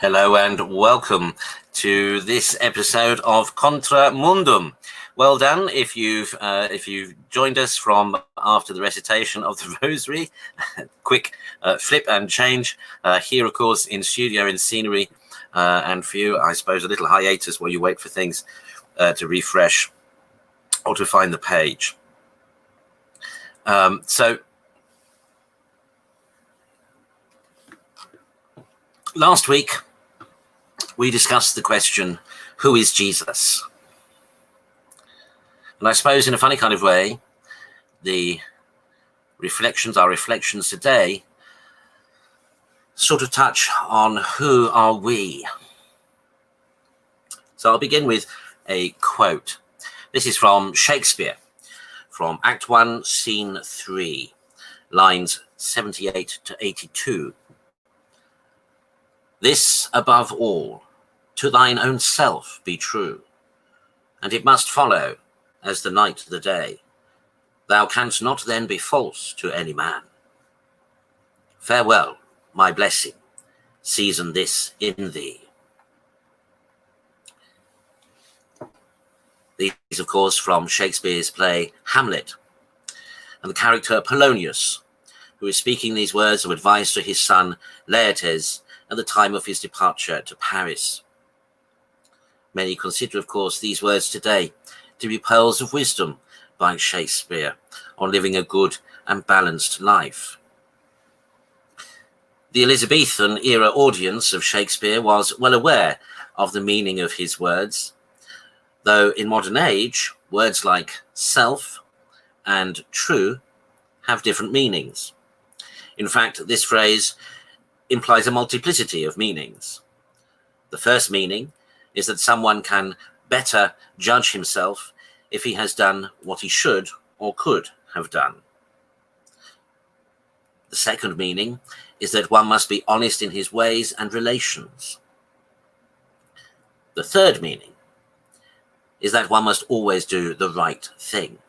Hello and welcome to this episode of Contra Mundum. Well done if you've joined us from after the recitation of the Rosary. Quick flip and change here, of course, in studio, in scenery, and for you, I suppose, a little hiatus while you wait for things to refresh or to find the page. So last week, we discussed the question, who is Jesus? And I suppose in a funny kind of way, our reflections today, sort of touch on who are we? So I'll begin with a quote. This is from Shakespeare, from Act 1, Scene 3, lines 78 to 82. This above all, to thine own self be true, and it must follow as the night the day. Thou canst not then be false to any man. Farewell, my blessing, season this in thee. These, of course, from Shakespeare's play Hamlet, and the character Polonius, who is speaking these words of advice to his son Laertes at the time of his departure to Paris. Many consider, of course, these words today to be pearls of wisdom by Shakespeare on living a good and balanced life. The Elizabethan era audience of Shakespeare was well aware of the meaning of his words, though in modern age, words like self and true have different meanings. In fact, this phrase implies a multiplicity of meanings. The first meaning is that someone can better judge himself if he has done what he should or could have done. The second meaning is that one must be honest in his ways and relations. The third meaning is that one must always do the right thing.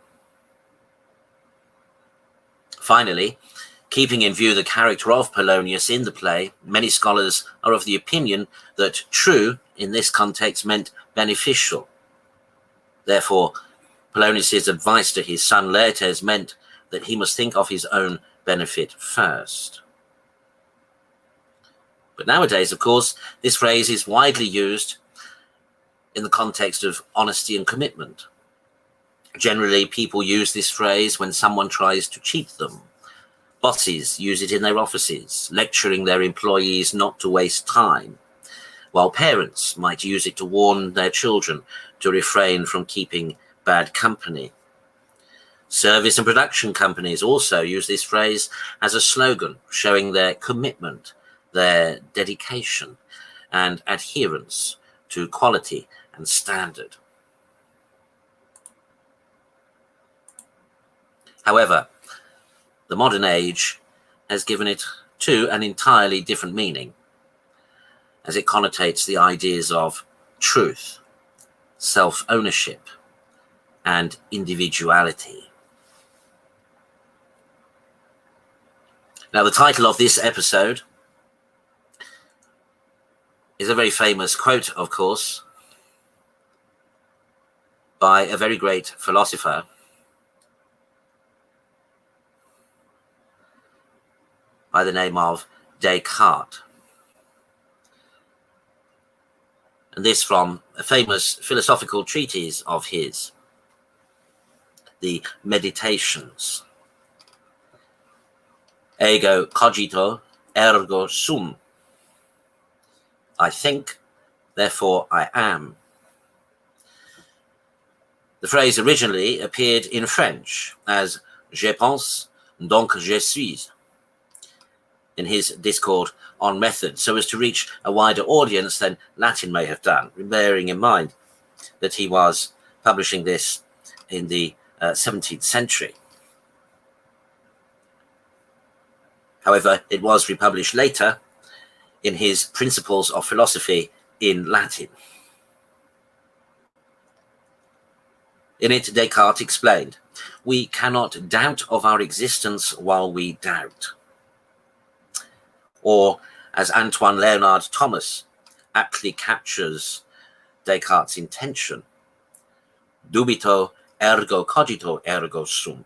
Finally, keeping in view the character of Polonius in the play, many scholars are of the opinion that true in this context meant beneficial. Therefore, Polonius's advice to his son Laertes meant that he must think of his own benefit first. But nowadays, of course, this phrase is widely used in the context of honesty and commitment. Generally, people use this phrase when someone tries to cheat them. Bosses use it in their offices, lecturing their employees not to waste time, while parents might use it to warn their children to refrain from keeping bad company. Service and production companies also use this phrase as a slogan, showing their commitment, their dedication, and adherence to quality and standard. However, the modern age has given it, too, an entirely different meaning, as it connotates the ideas of truth, self-ownership, and individuality. Now, the title of this episode is a very famous quote, of course, by a very great philosopher, by the name of Descartes. And this from a famous philosophical treatise of his, the Meditations. Ego cogito, ergo sum. I think, therefore I am. The phrase originally appeared in French as je pense, donc je suis, in his discourse on method, so as to reach a wider audience than Latin may have done, bearing in mind that he was publishing this in the 17th century. However, it was republished later in his Principles of Philosophy in Latin. In it, Descartes explained, "We cannot doubt of our existence while we doubt." Or, as Antoine Leonard Thomas aptly captures Descartes' intention. Dubito, ergo cogito, ergo sum.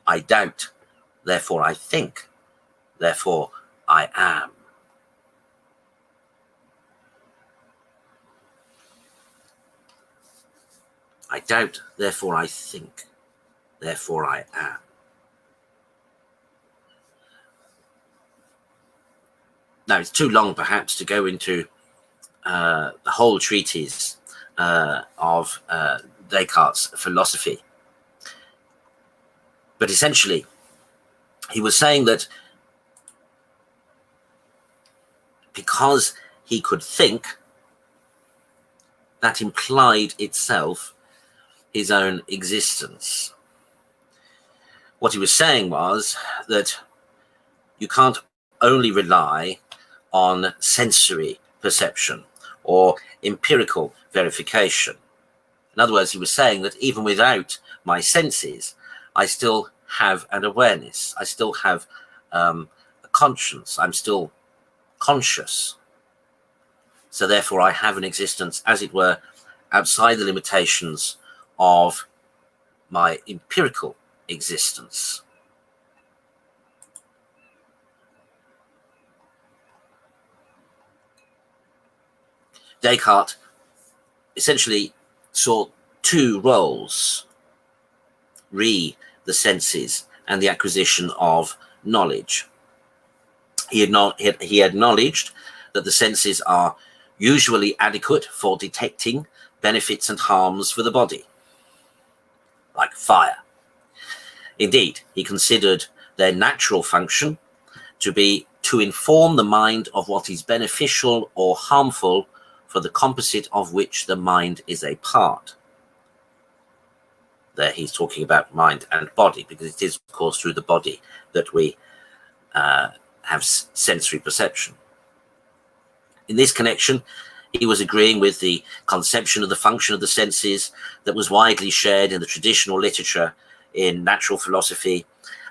I doubt, therefore I think, therefore I am. I doubt, therefore I think, therefore I am. Now, it's too long, perhaps, to go into the whole treatise of Descartes' philosophy. But essentially, he was saying that because he could think, that implied itself his own existence. What he was saying was that you can't only rely on sensory perception or empirical verification. In other words, he was saying that even without my senses, I still have an awareness. I still have a conscience. I'm still conscious. So therefore, I have an existence, as it were, outside the limitations of my empirical existence. Descartes essentially saw two roles: re the senses and the acquisition of knowledge. He acknowledged that the senses are usually adequate for detecting benefits and harms for the body, like fire. Indeed, he considered their natural function to be to inform the mind of what is beneficial or harmful for the composite of which the mind is a part. There he's talking about mind and body, because it is, of course, through the body that we have sensory perception. In this connection, he was agreeing with the conception of the function of the senses that was widely shared in the traditional literature in natural philosophy,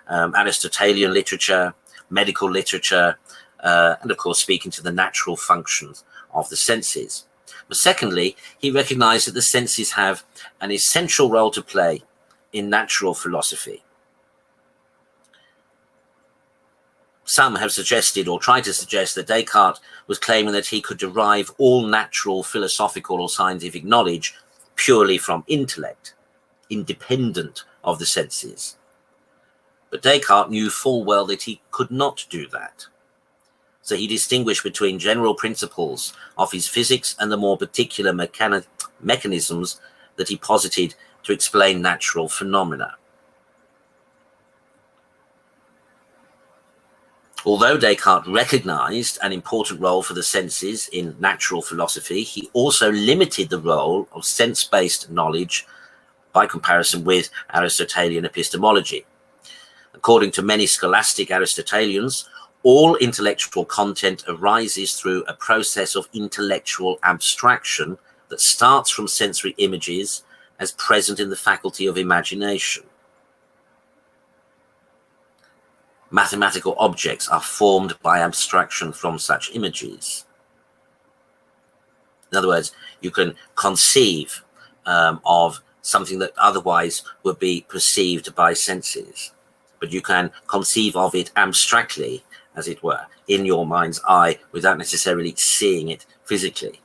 Aristotelian literature, medical literature, and of course speaking to the natural functions of the senses. But secondly, he recognized that the senses have an essential role to play in natural philosophy. Some have suggested or tried to suggest that Descartes was claiming that he could derive all natural philosophical or scientific knowledge purely from intellect, independent of the senses. But Descartes knew full well that he could not do that. So he distinguished between general principles of his physics and the more particular mechanisms that he posited to explain natural phenomena. Although Descartes recognized an important role for the senses in natural philosophy, he also limited the role of sense-based knowledge by comparison with Aristotelian epistemology. According to many scholastic Aristotelians, all intellectual content arises through a process of intellectual abstraction that starts from sensory images as present in the faculty of imagination. Mathematical objects are formed by abstraction from such images. In other words, you can conceive of something that otherwise would be perceived by senses, but you can conceive of it abstractly, as it were, in your mind's eye without necessarily seeing it physically.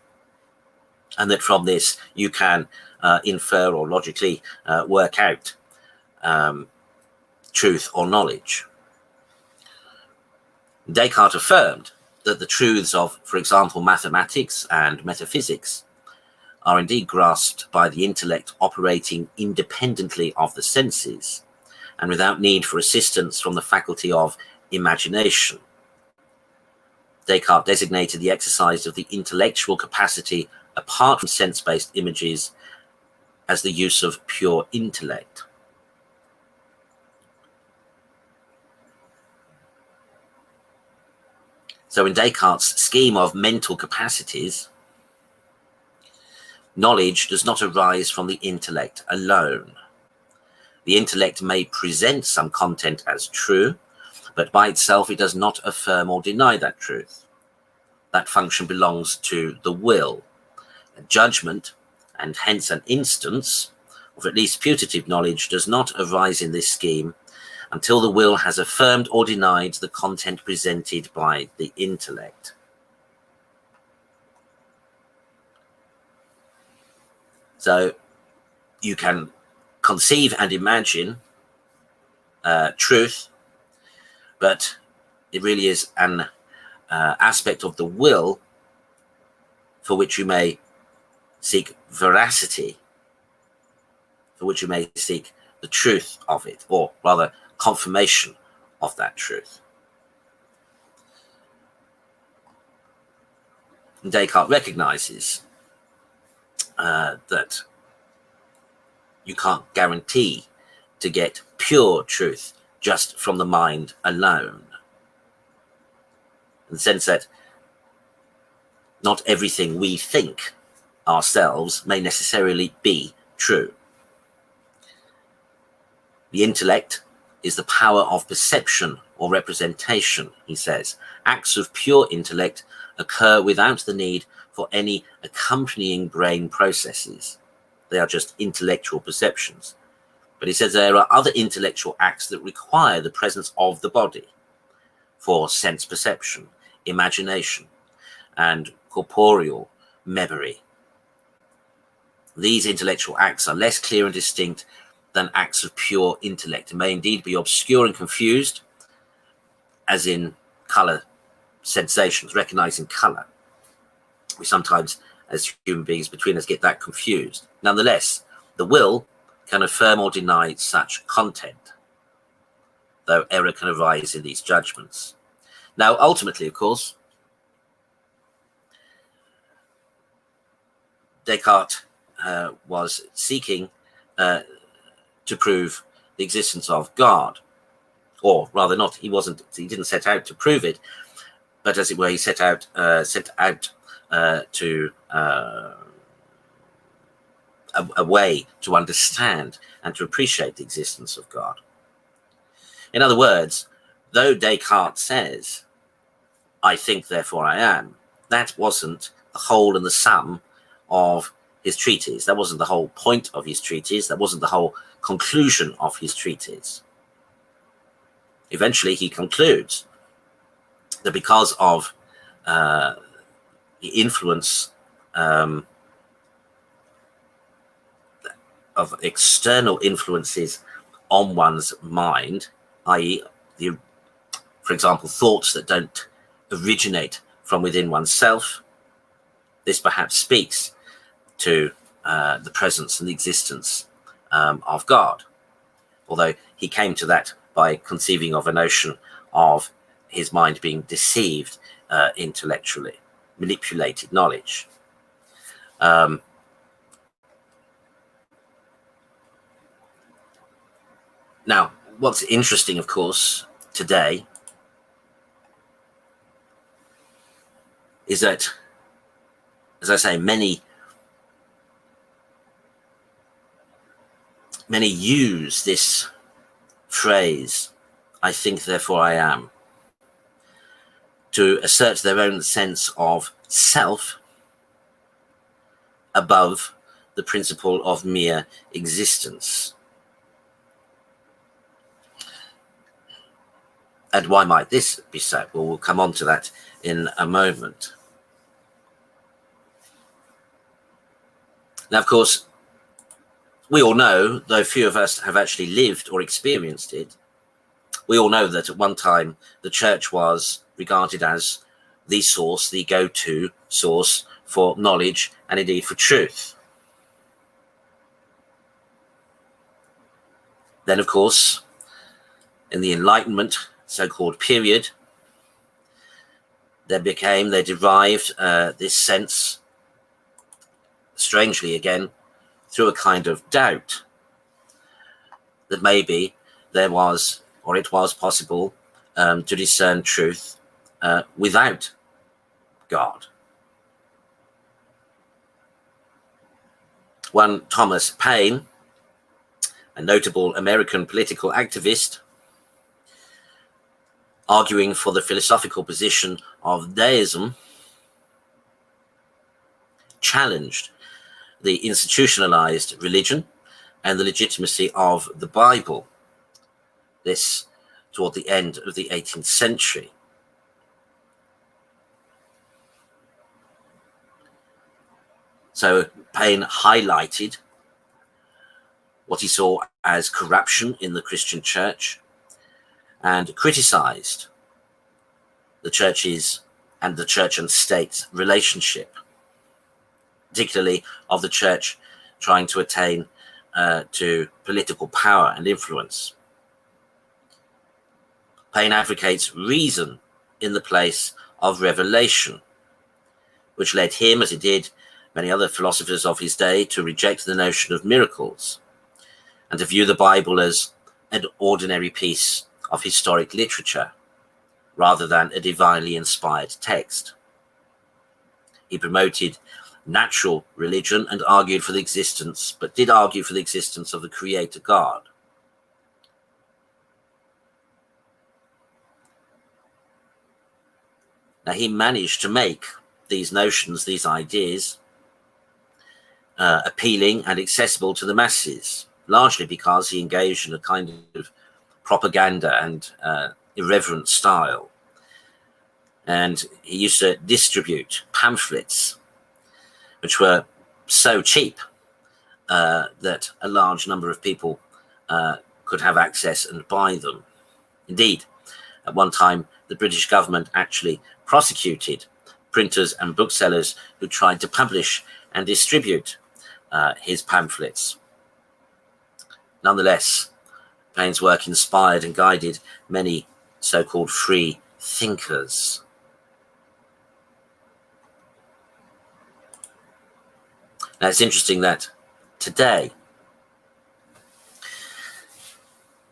And that from this you can infer or logically work out truth or knowledge. Descartes affirmed that the truths of, for example, mathematics and metaphysics are indeed grasped by the intellect operating independently of the senses and without need for assistance from the faculty of imagination. Descartes designated the exercise of the intellectual capacity apart from sense-based images as the use of pure intellect. So in Descartes' scheme of mental capacities, knowledge does not arise from the intellect alone. The intellect may present some content as true, but by itself it does not affirm or deny that truth. that function belongs to the will. A judgment, and hence an instance, of at least putative knowledge does not arise in this scheme until the will has affirmed or denied the content presented by the intellect. So you can conceive and imagine truth, but it really is an aspect of the will for which you may seek veracity, for which you may seek the truth of it, or rather confirmation of that truth. And Descartes recognizes that you can't guarantee to get pure truth just from the mind alone, in the sense that not everything we think ourselves may necessarily be true. The intellect is the power of perception or representation, he says. Acts of pure intellect occur without the need for any accompanying brain processes. They are just intellectual perceptions. But he says there are other intellectual acts that require the presence of the body for sense perception, imagination, and corporeal memory. These intellectual acts are less clear and distinct than acts of pure intellect, and may indeed be obscure and confused, as in color sensations, recognizing color. We sometimes, as human beings between us, get that confused. Nonetheless, the will can affirm or deny such content, though error can arise in these judgments. Now, ultimately, of course, Descartes was seeking to prove the existence of God, or rather not. He didn't set out to prove it, but as it were, he set out to a way to understand and to appreciate the existence of God. In other words, though Descartes says, "I think, therefore I am," that wasn't the whole and the sum of his treatise. That wasn't the whole point of his treatise. That wasn't the whole conclusion of his treatise. Eventually, he concludes that because of the influence of external influences on one's mind, i.e., for example, thoughts that don't originate from within oneself, this perhaps speaks to the presence and the existence of God, although he came to that by conceiving of a notion of his mind being deceived intellectually, manipulated knowledge. Now, what's interesting, of course, today is that, as I say, many use this phrase, "I think, therefore I am," to assert their own sense of self above the principle of mere existence. And why might this be so? Well, we'll come on to that in a moment. Now, of course, we all know, though few of us have actually lived or experienced it, we all know that at one time the church was regarded as the source, the go-to source for knowledge and indeed for truth. Then, of course, in the Enlightenment so-called period, they derived this sense, strangely again, through a kind of doubt that maybe there was, or it was possible to discern truth without God. One Thomas Paine, a notable American political activist, arguing for the philosophical position of deism, challenged the institutionalized religion and the legitimacy of the Bible. This toward the end of the 18th century. So Paine highlighted what he saw as corruption in the Christian church and criticized the churches and the church and state relationship, particularly of the church trying to attain to political power and influence. Paine advocates reason in the place of revelation, which led him, as it did many other philosophers of his day, to reject the notion of miracles and to view the Bible as an ordinary piece of historic literature rather than a divinely inspired text. He promoted natural religion and argued for the existence, but did argue for the existence of the Creator God. Now, he managed to make these notions, these ideas, appealing and accessible to the masses, largely because he engaged in a kind of propaganda and irreverent style. And he used to distribute pamphlets, which were so cheap that a large number of people could have access and buy them. Indeed, at one time, the British government actually prosecuted printers and booksellers who tried to publish and distribute his pamphlets. Nonetheless, Paine's work inspired and guided many so-called free thinkers. Now, it's interesting that today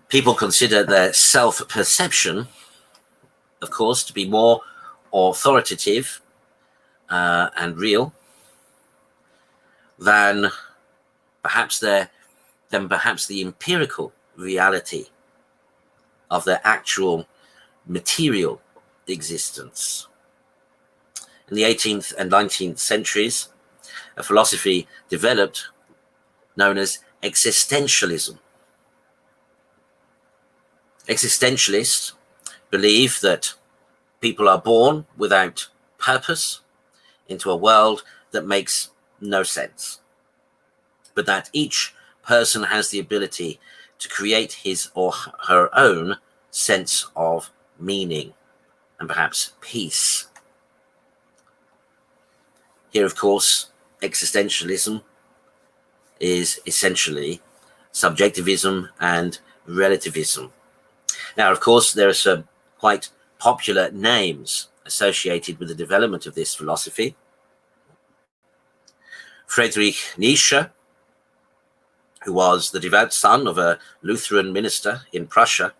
people consider their self-perception, of course, to be more authoritative and real than perhaps the empirical reality of their actual material existence. In the 18th and 19th centuries, a philosophy developed known as existentialism. Existentialists believe that people are born without purpose into a world that makes no sense, but that each person has the ability to create his or her own sense of meaning and perhaps peace. Here, of course, existentialism is essentially subjectivism and relativism. Now, of course, there are some quite popular names associated with the development of this philosophy. Friedrich Nietzsche, who was the devout son of a Lutheran minister in Prussia,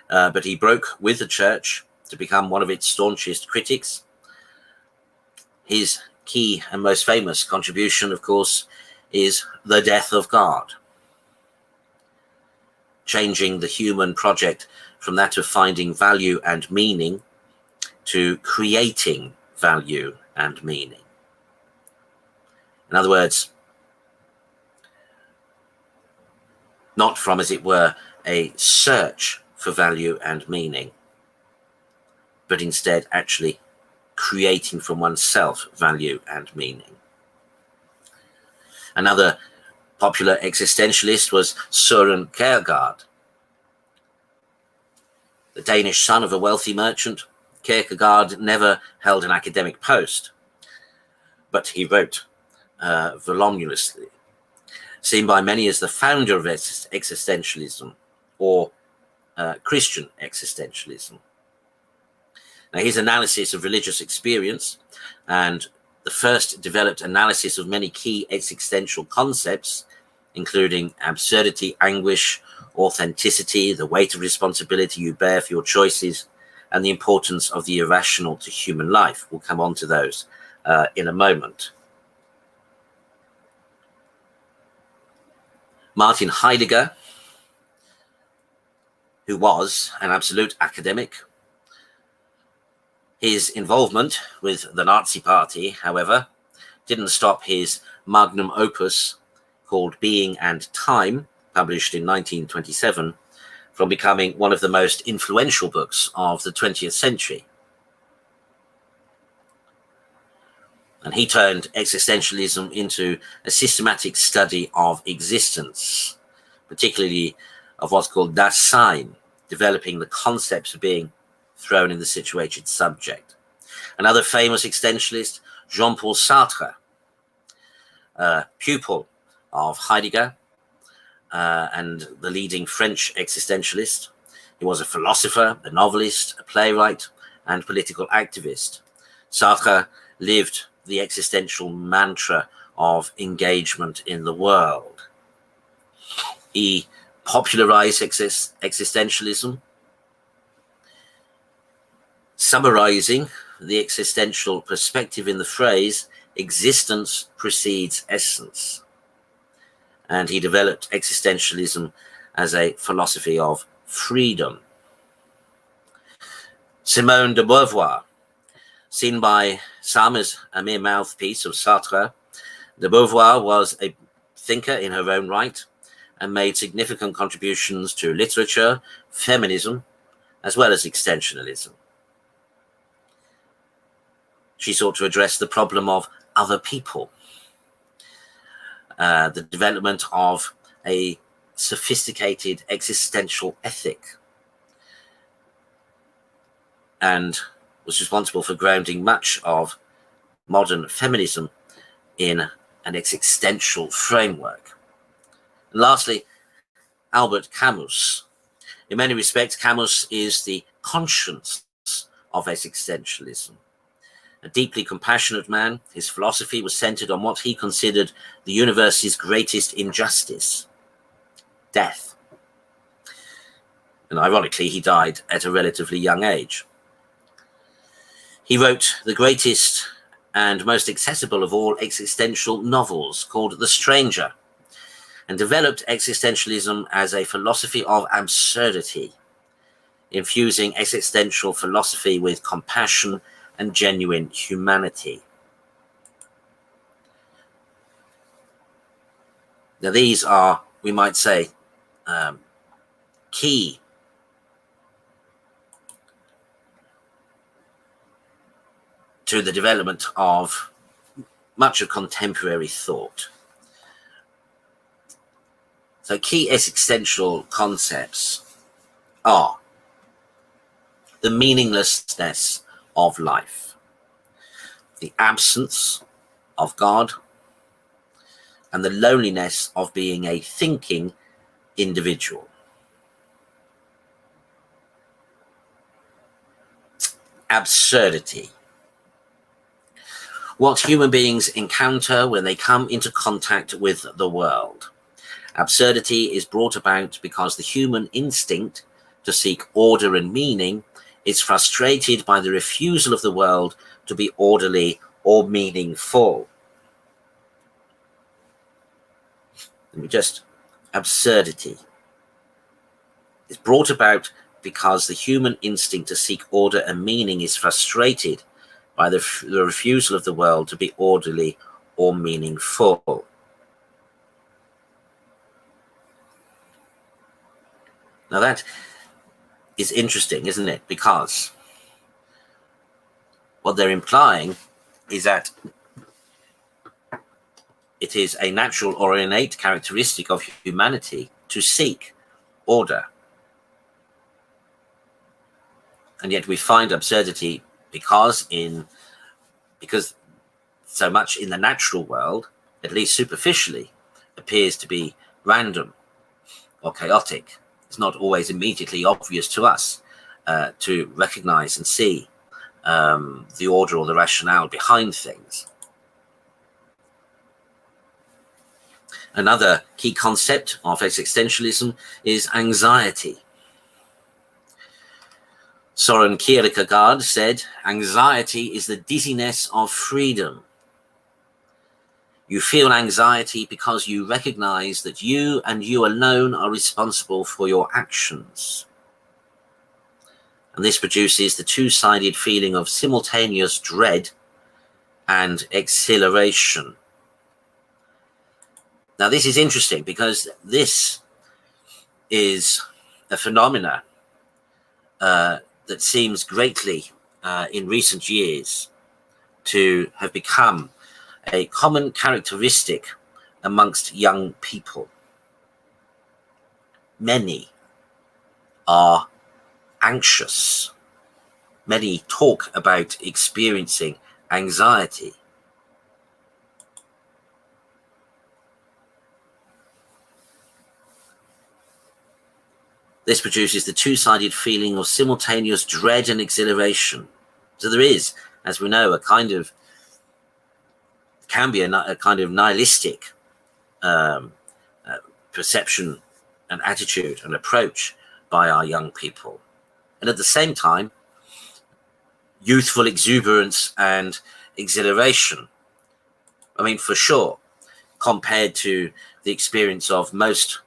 but he broke with the church to become one of its staunchest critics. His key and most famous contribution, of course, is The Death of God, changing the human project from that of finding value and meaning to creating value and meaning. In other words, not from, as it were, a search for value and meaning, but instead actually creating from oneself value and meaning. Another popular existentialist was Siren Kergaard. The Danish son of a wealthy merchant, Kergaard never held an academic post, but he wrote voluminously, seen by many as the founder of existentialism or Christian existentialism. Now, his analysis of religious experience and the first developed analysis of many key existential concepts, including absurdity, anguish, authenticity, the weight of responsibility you bear for your choices, and the importance of the irrational to human life. We'll come on to those in a moment. Martin Heidegger, who was an absolute academic. His involvement with the Nazi Party, however, didn't stop his magnum opus called Being and Time, published in 1927, from becoming one of the most influential books of the 20th century. And he turned existentialism into a systematic study of existence, particularly of what's called Dasein, developing the concepts of being thrown in the situated subject. Another famous existentialist, Jean-Paul Sartre, pupil of Heidegger and the leading French existentialist. He was a philosopher, a novelist, a playwright, and political activist. Sartre lived the existential mantra of engagement in the world. He popularized existentialism, summarizing the existential perspective in the phrase, existence precedes essence. And he developed existentialism as a philosophy of freedom. Simone De Beauvoir, seen by some as a mere mouthpiece of Sartre, De Beauvoir was a thinker in her own right and made significant contributions to literature, feminism, as well as existentialism. She sought to address the problem of other people, the development of a sophisticated existential ethic, and was responsible for grounding much of modern feminism in an existential framework. And lastly, Albert Camus. In many respects, Camus is the conscience of existentialism. A deeply compassionate man, his philosophy was centered on what he considered the universe's greatest injustice, death. And ironically, he died at a relatively young age. He wrote the greatest and most accessible of all existential novels, called The Stranger, and developed existentialism as a philosophy of absurdity, infusing existential philosophy with compassion and genuine humanity. Now, these are, we might say, key to the development of much of contemporary thought. So key existential concepts are the meaninglessness of life, the absence of God, and the loneliness of being a thinking individual. Absurdity. What human beings encounter when they come into contact with the world. Absurdity is brought about because the human instinct to seek order and meaning is frustrated by the refusal of the world to be orderly or meaningful. Absurdity is brought about because the human instinct to seek order and meaning is frustrated by the refusal of the world to be orderly or meaningful. Now that is interesting, isn't it? Because what they're implying is that it is a natural or innate characteristic of humanity to seek order. And yet we find absurdity because so much in the natural world, at least superficially, appears to be random or chaotic. It's not always immediately obvious to us to recognize and see the order or the rationale behind things. Another key concept of existentialism is anxiety. Siren Kergaard said, "Anxiety is the dizziness of freedom. You feel anxiety because you recognize that you and you alone are responsible for your actions. And this produces the two-sided feeling of simultaneous dread and exhilaration. Now, this is interesting because this is a phenomena that seems greatly in recent years to have become a common characteristic amongst young people. Many are anxious. Many talk about experiencing anxiety. This produces the two-sided feeling of simultaneous dread and exhilaration. So there is, as we know, can be a kind of nihilistic perception and attitude and approach by our young people. And at the same time, youthful exuberance and exhilaration. I mean, for sure, compared to the experience of most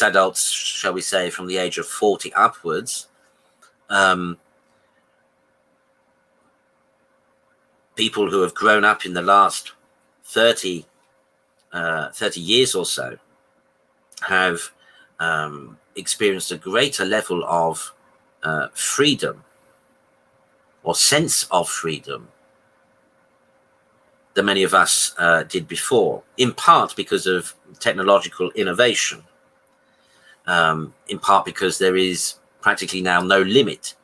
adults, shall we say, from the age of 40 upwards, people who have grown up in the last 30 years or so have experienced a greater level of freedom or sense of freedom than many of us did before, in part because of technological innovation, in part because there is practically now no limit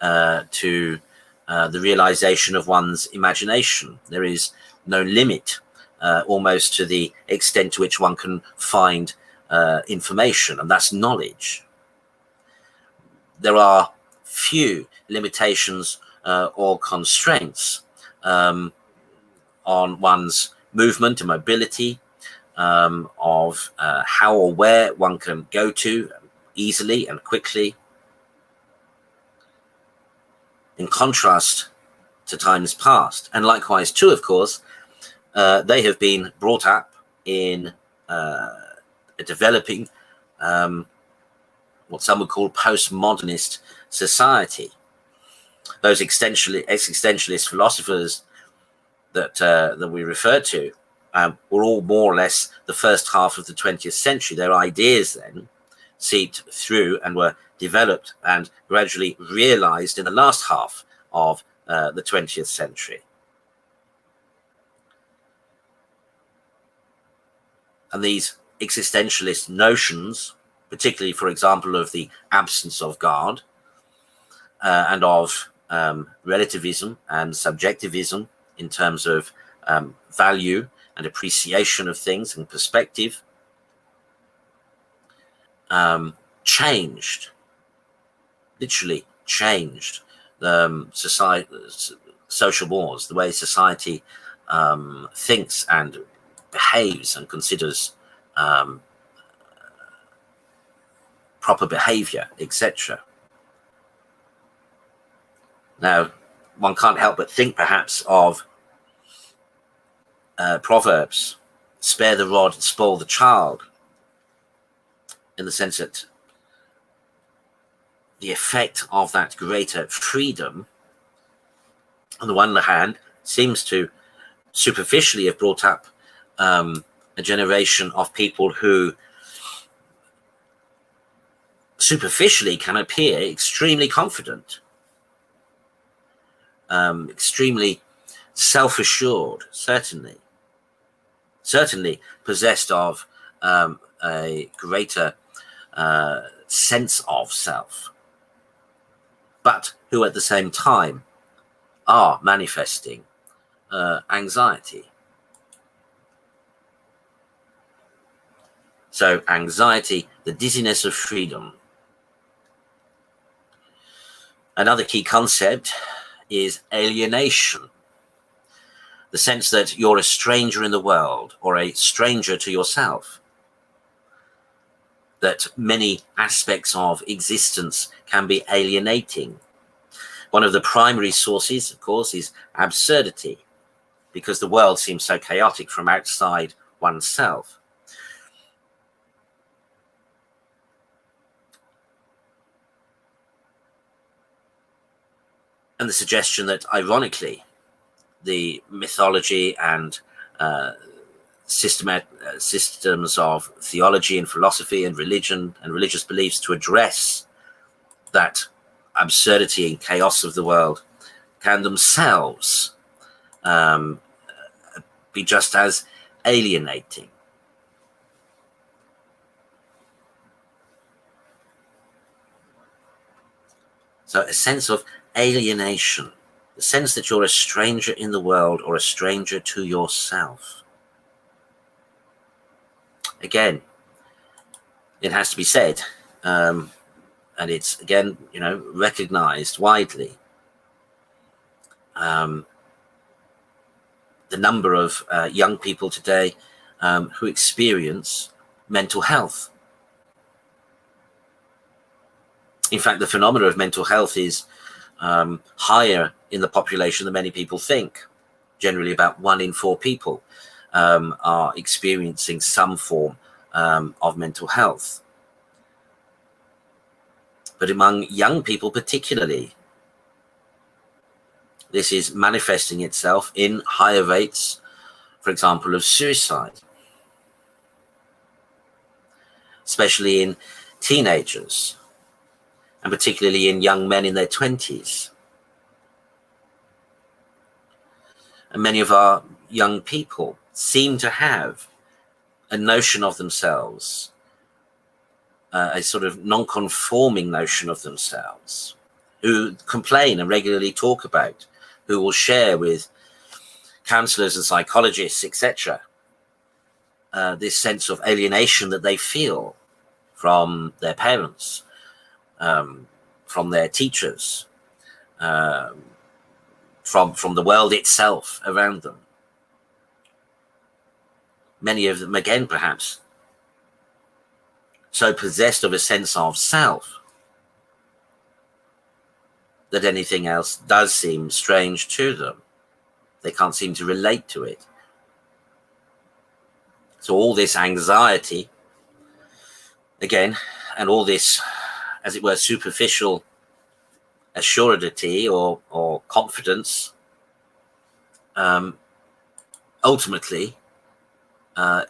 to the realization of one's imagination. There is no limit almost to the extent to which one can find information, and that's knowledge. There are few limitations or constraints on one's movement and mobility, of how or where one can go to easily and quickly. In contrast to times past, and likewise too, of course, they have been brought up in a developing what some would call postmodernist society. Those existentialist philosophers that we refer to were all more or less the first half of the 20th century. Their ideas then seeped through and were developed and gradually realized in the last half of the 20th century. And these existentialist notions, particularly, for example, of the absence of God and of relativism and subjectivism in terms of value and appreciation of things and perspective, literally changed society, social mores, the way society thinks and behaves and considers proper behavior, etc. Now, one can't help but think perhaps of Proverbs, spare the rod and spoil the child, in the sense that the effect of that greater freedom, on the one hand, seems to superficially have brought up a generation of people who superficially can appear extremely confident, extremely self-assured, certainly possessed of a greater sense of self, but who at the same time are manifesting anxiety. So anxiety, the dizziness of freedom. Another key concept is alienation, the sense that you're a stranger in the world or a stranger to yourself, that many aspects of existence can be alienating. One of the primary sources, of course, is absurdity, because the world seems so chaotic from outside oneself. And the suggestion that, ironically, the mythology and systems of theology and philosophy and religion and religious beliefs to address that absurdity and chaos of the world can themselves be just as alienating. So a sense of alienation, the sense that you're a stranger in the world or a stranger to yourself. Again, it has to be said, and it's, again, recognized widely. The number of young people today who experience mental health. In fact, the phenomena of mental health is higher in the population than many people think. Generally, about 1 in 4 people are experiencing some form of mental health. But among young people particularly, this is manifesting itself in higher rates, for example, of suicide, especially in teenagers, and particularly in young men in their 20s. And many of our young people seem to have a notion of themselves, a sort of non-conforming notion of themselves, who complain and regularly talk about, who will share with counselors and psychologists, etc., this sense of alienation that they feel from their parents, from their teachers, from the world itself around them. Many of them, again, perhaps, so possessed of a sense of self that anything else does seem strange to them. They can't seem to relate to it. So all this anxiety, again, and all this, as it were, superficial assuredity or confidence, ultimately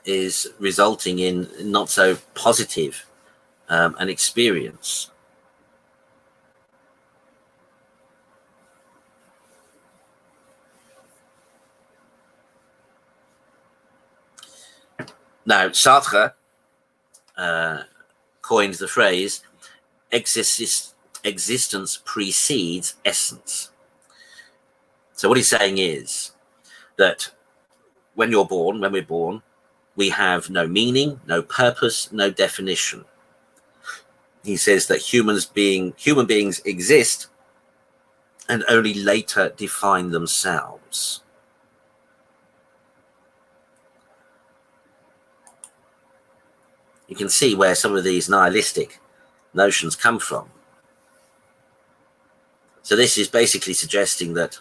is resulting in not so positive an experience. Now, Sartre coined the phrase, existence precedes essence. So what he's saying is that when we're born, we have no meaning, no purpose, no definition. He says that human beings exist and only later define themselves. You can see where some of these nihilistic notions come from. So this is basically suggesting that,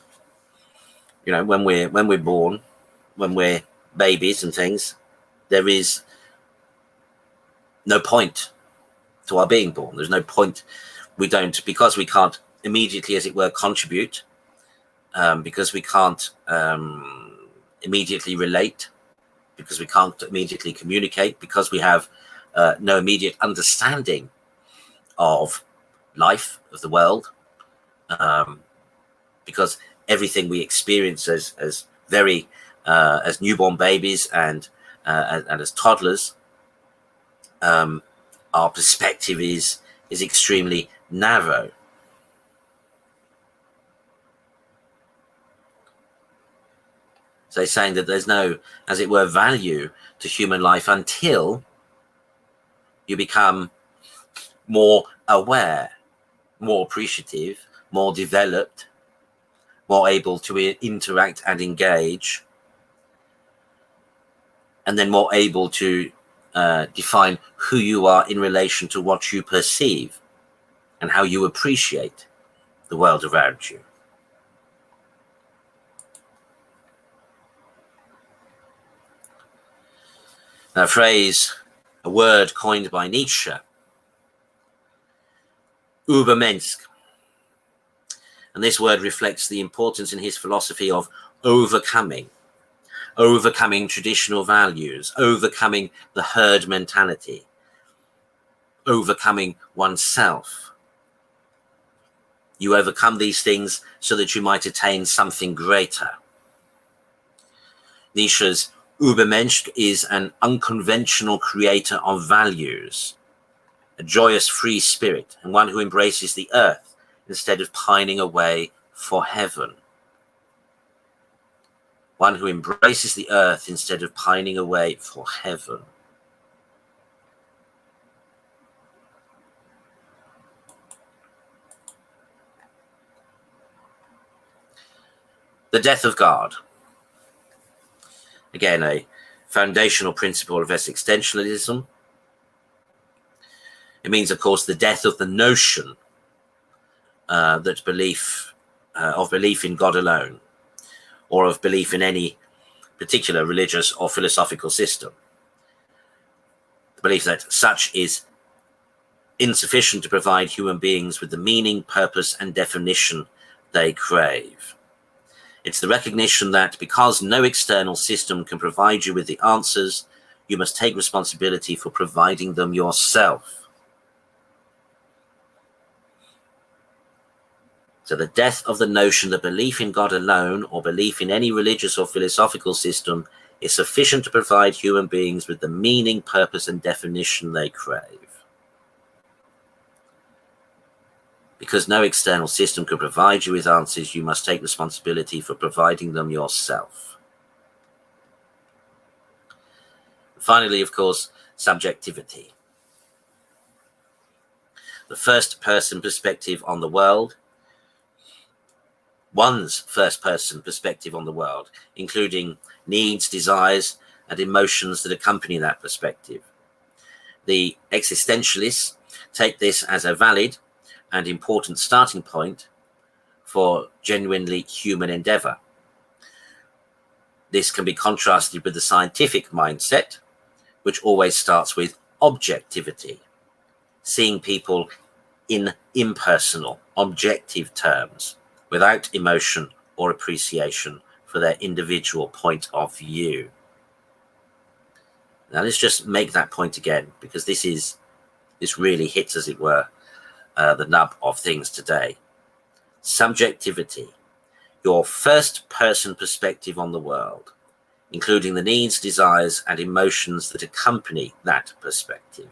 when we're born, when we're babies and things, there is no point to our being born. There's no point. Because we can't immediately, as it were, contribute, because we can't immediately relate, because we can't immediately communicate, because we have no immediate understanding of life, of the world, because everything we experience as newborn babies and as toddlers, our perspective is extremely narrow. So he's saying that there's no, as it were, value to human life until you become more aware, more appreciative, more developed, more able to interact and engage, and then more able to define who you are in relation to what you perceive and how you appreciate the world around you. Now, a word coined by Nietzsche, Übermensch. And this word reflects the importance in his philosophy of overcoming traditional values, overcoming the herd mentality, overcoming oneself. You overcome these things so that you might attain something greater. Nietzsche's Übermensch is an unconventional creator of values, a joyous free spirit, and one who embraces the earth instead of pining away for heaven. One who embraces the earth instead of pining away for heaven. The death of God. Again, a foundational principle of existentialism. It means, of course, the death of the notion that belief in God alone, or of belief in any particular religious or philosophical system. The belief that such is insufficient to provide human beings with the meaning, purpose, and definition they crave. It's the recognition that because no external system can provide you with the answers, you must take responsibility for providing them yourself. So the death of the notion that belief in God alone or belief in any religious or philosophical system is sufficient to provide human beings with the meaning, purpose, and definition they crave. Because no external system can provide you with answers, you must take responsibility for providing them yourself. Finally, of course, subjectivity. The first-person perspective on the world, one's first-person perspective on the world, including needs, desires, and emotions that accompany that perspective. The existentialists take this as a valid and important starting point for genuinely human endeavor. This can be contrasted with the scientific mindset, which always starts with objectivity, seeing people in impersonal, objective terms, without emotion or appreciation for their individual point of view. Now let's just make that point again, because this really hits, as it were, the nub of things today. Subjectivity, your first-person perspective on the world, including the needs, desires, and emotions that accompany that perspective.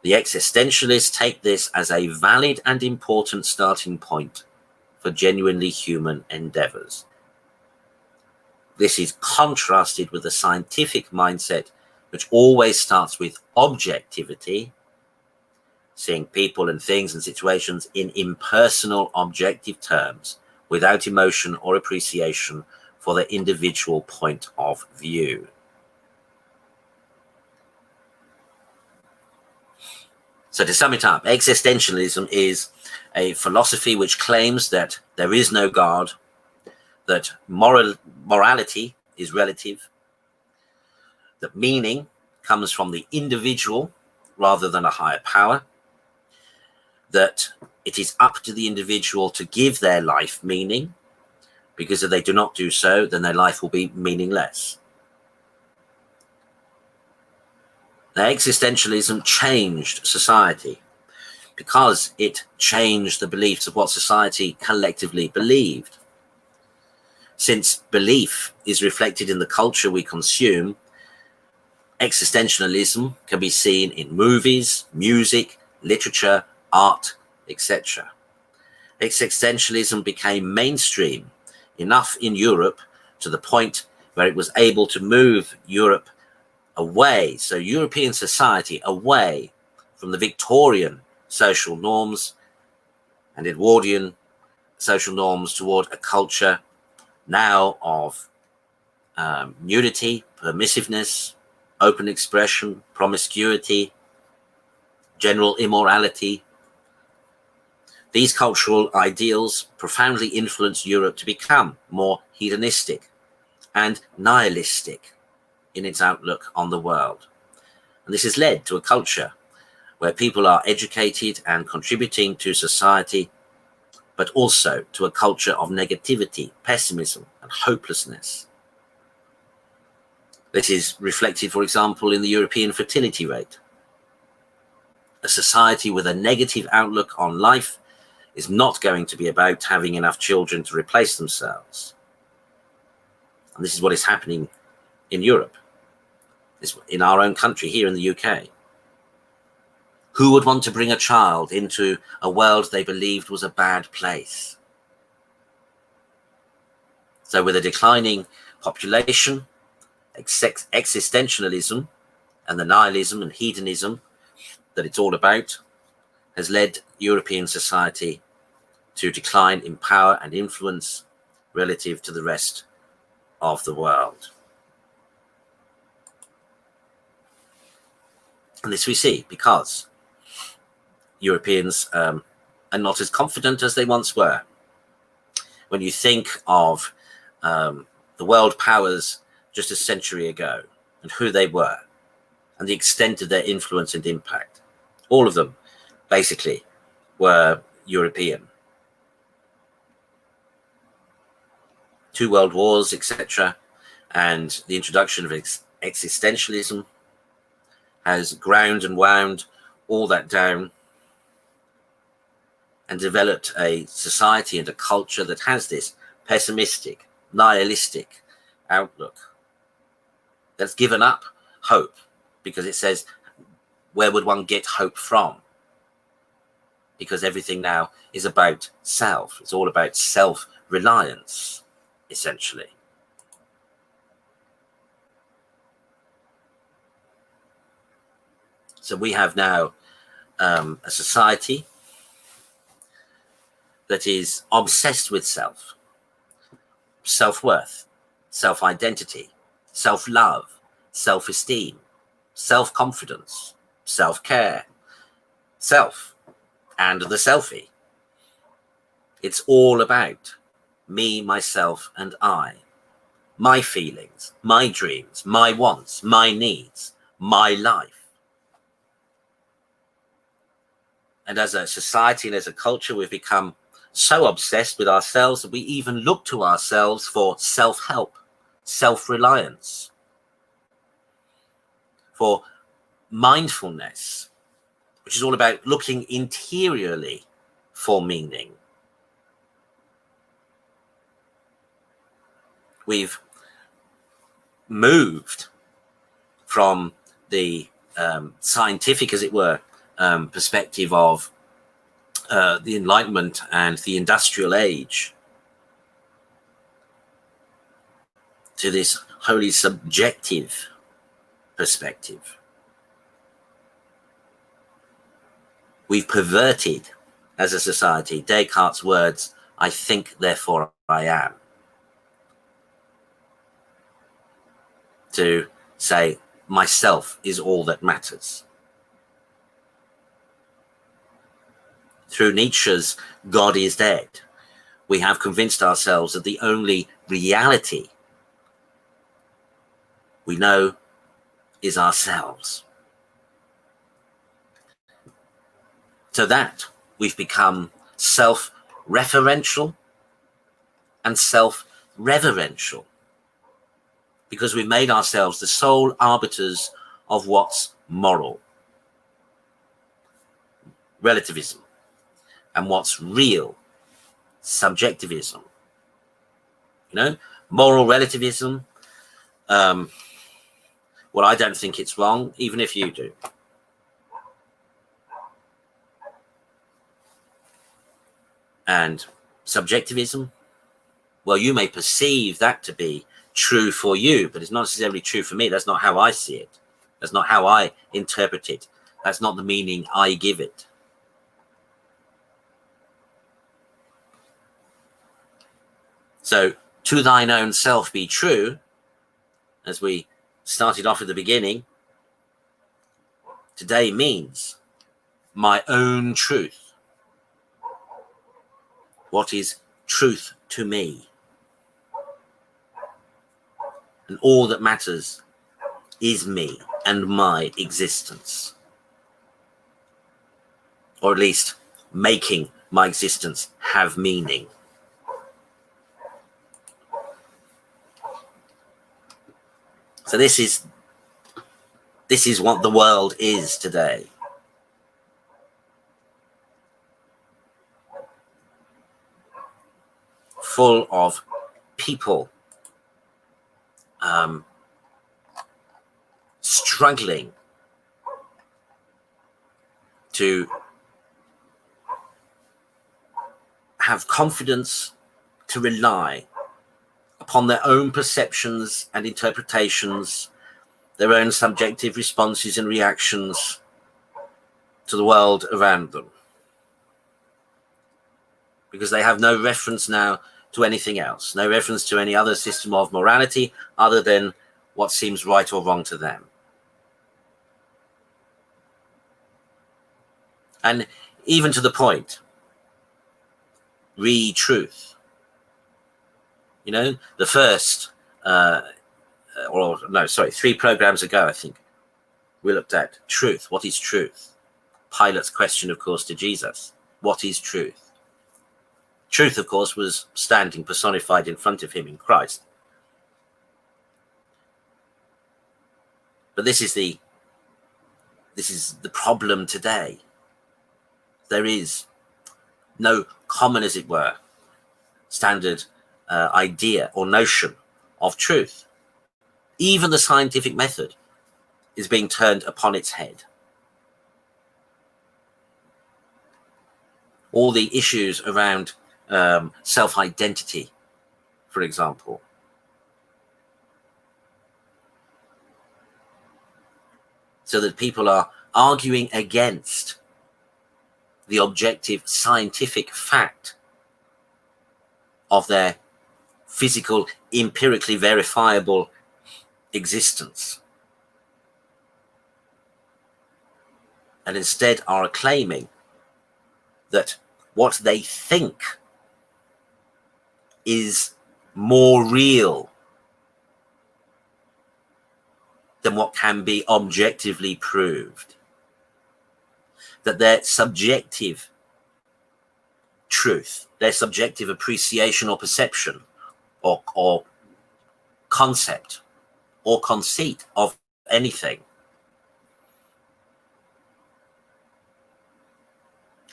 The existentialists take this as a valid and important starting point for genuinely human endeavors. This is contrasted with the scientific mindset, which always starts with objectivity, seeing people and things and situations in impersonal, objective terms, without emotion or appreciation for their individual point of view. So to sum it up, existentialism is a philosophy which claims that there is no God, that morality is relative, that meaning comes from the individual rather than a higher power, that it is up to the individual to give their life meaning, because if they do not do so, then their life will be meaningless. Now, existentialism changed society because it changed the beliefs of what society collectively believed. Since belief is reflected in the culture we consume, existentialism can be seen in movies, music, literature, art, etc. Existentialism became mainstream enough in Europe to the point where it was able to move Europe away, so European society away from the Victorian social norms and Edwardian social norms toward a culture now of nudity, permissiveness, open expression, promiscuity, general immorality. These cultural ideals profoundly influenced Europe to become more hedonistic and nihilistic in its outlook on the world. And this has led to a culture where people are educated and contributing to society, but also to a culture of negativity, pessimism, and hopelessness. This is reflected, for example, in the European fertility rate. A society with a negative outlook on life is not going to be about having enough children to replace themselves. And this is what is happening in Europe, in our own country, here in the UK. Who would want to bring a child into a world they believed was a bad place? So with a declining population, existentialism and the nihilism and hedonism that it's all about has led European society to decline in power and influence relative to the rest of the world. And this we see because Europeans are not as confident as they once were. When you think of the world powers just a century ago and who they were and the extent of their influence and impact, all of them basically were European. 2 world wars, etc., and the introduction of existentialism has ground and wound all that down and developed a society and a culture that has this pessimistic, nihilistic outlook that's given up hope, because it says, where would one get hope from? Because everything now is about self. It's all about self-reliance, essentially. So we have now a society that is obsessed with self, self-worth, self-identity, self-love, self-esteem, self-confidence, self-care, self, and the selfie. It's all about me, myself, and I. My feelings, my dreams, my wants, my needs, my life. And as a society and as a culture, we've become so obsessed with ourselves that we even look to ourselves for self-help, self-reliance, for mindfulness, which is all about looking interiorly for meaning. We've moved from the scientific, as it were, perspective of the Enlightenment and the Industrial Age to this wholly subjective perspective. We've perverted, as a society, Descartes' words, "I think, therefore I am," to say, myself is all that matters. Through Nietzsche's God is dead, we have convinced ourselves that the only reality we know is ourselves. So that we've become self-referential and self-reverential, because we've made ourselves the sole arbiters of what's moral, relativism, and what's real, subjectivism. You know, moral relativism, well, I don't think it's wrong, even if you do. And subjectivism, well, you may perceive that to be true for you, but it's not necessarily true for me. That's not how I see it. That's not how I interpret it. That's not the meaning I give it. So, to thine own self be true, as we started off at the beginning, today means my own truth. What is truth to me? And all that matters is me and my existence. Or at least making my existence have meaning. So this is what the world is today. Full of people struggling to have confidence, to rely upon their own perceptions and interpretations, their own subjective responses and reactions to the world around them. Because they have no reference now to anything else, no reference to any other system of morality other than what seems right or wrong to them. And even to the point, truth. You know, the first, 3 programs ago, I think, we looked at truth. What is truth? Pilate's question, of course, to Jesus. What is truth? Truth, of course, was standing personified in front of him in Christ. But this is the problem today. There is no common, as it were, standard idea or notion of truth. Even the scientific method is being turned upon its head. All the issues around self-identity, for example. So that people are arguing against the objective scientific fact of their physical, empirically verifiable existence. And instead are claiming that what they think is more real than what can be objectively proved. That their subjective truth, their subjective appreciation or perception or concept or conceit of anything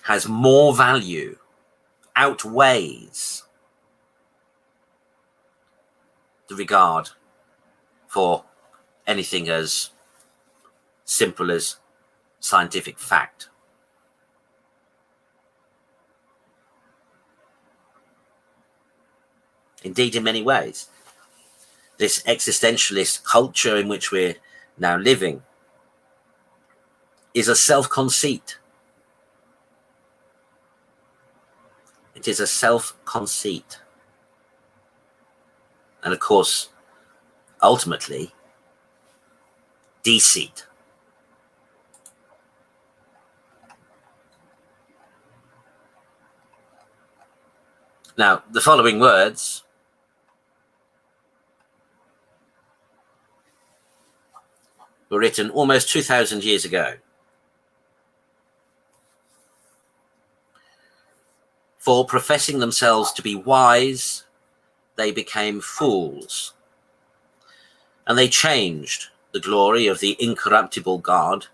has more value, outweighs the regard for anything as simple as scientific fact. Indeed, in many ways, this existentialist culture in which we're now living is a self-conceit. It is a self-conceit. And of course, ultimately, deceit. Now, the following words were written almost 2,000 years ago. For professing themselves to be wise, they became fools, and they changed the glory of the incorruptible God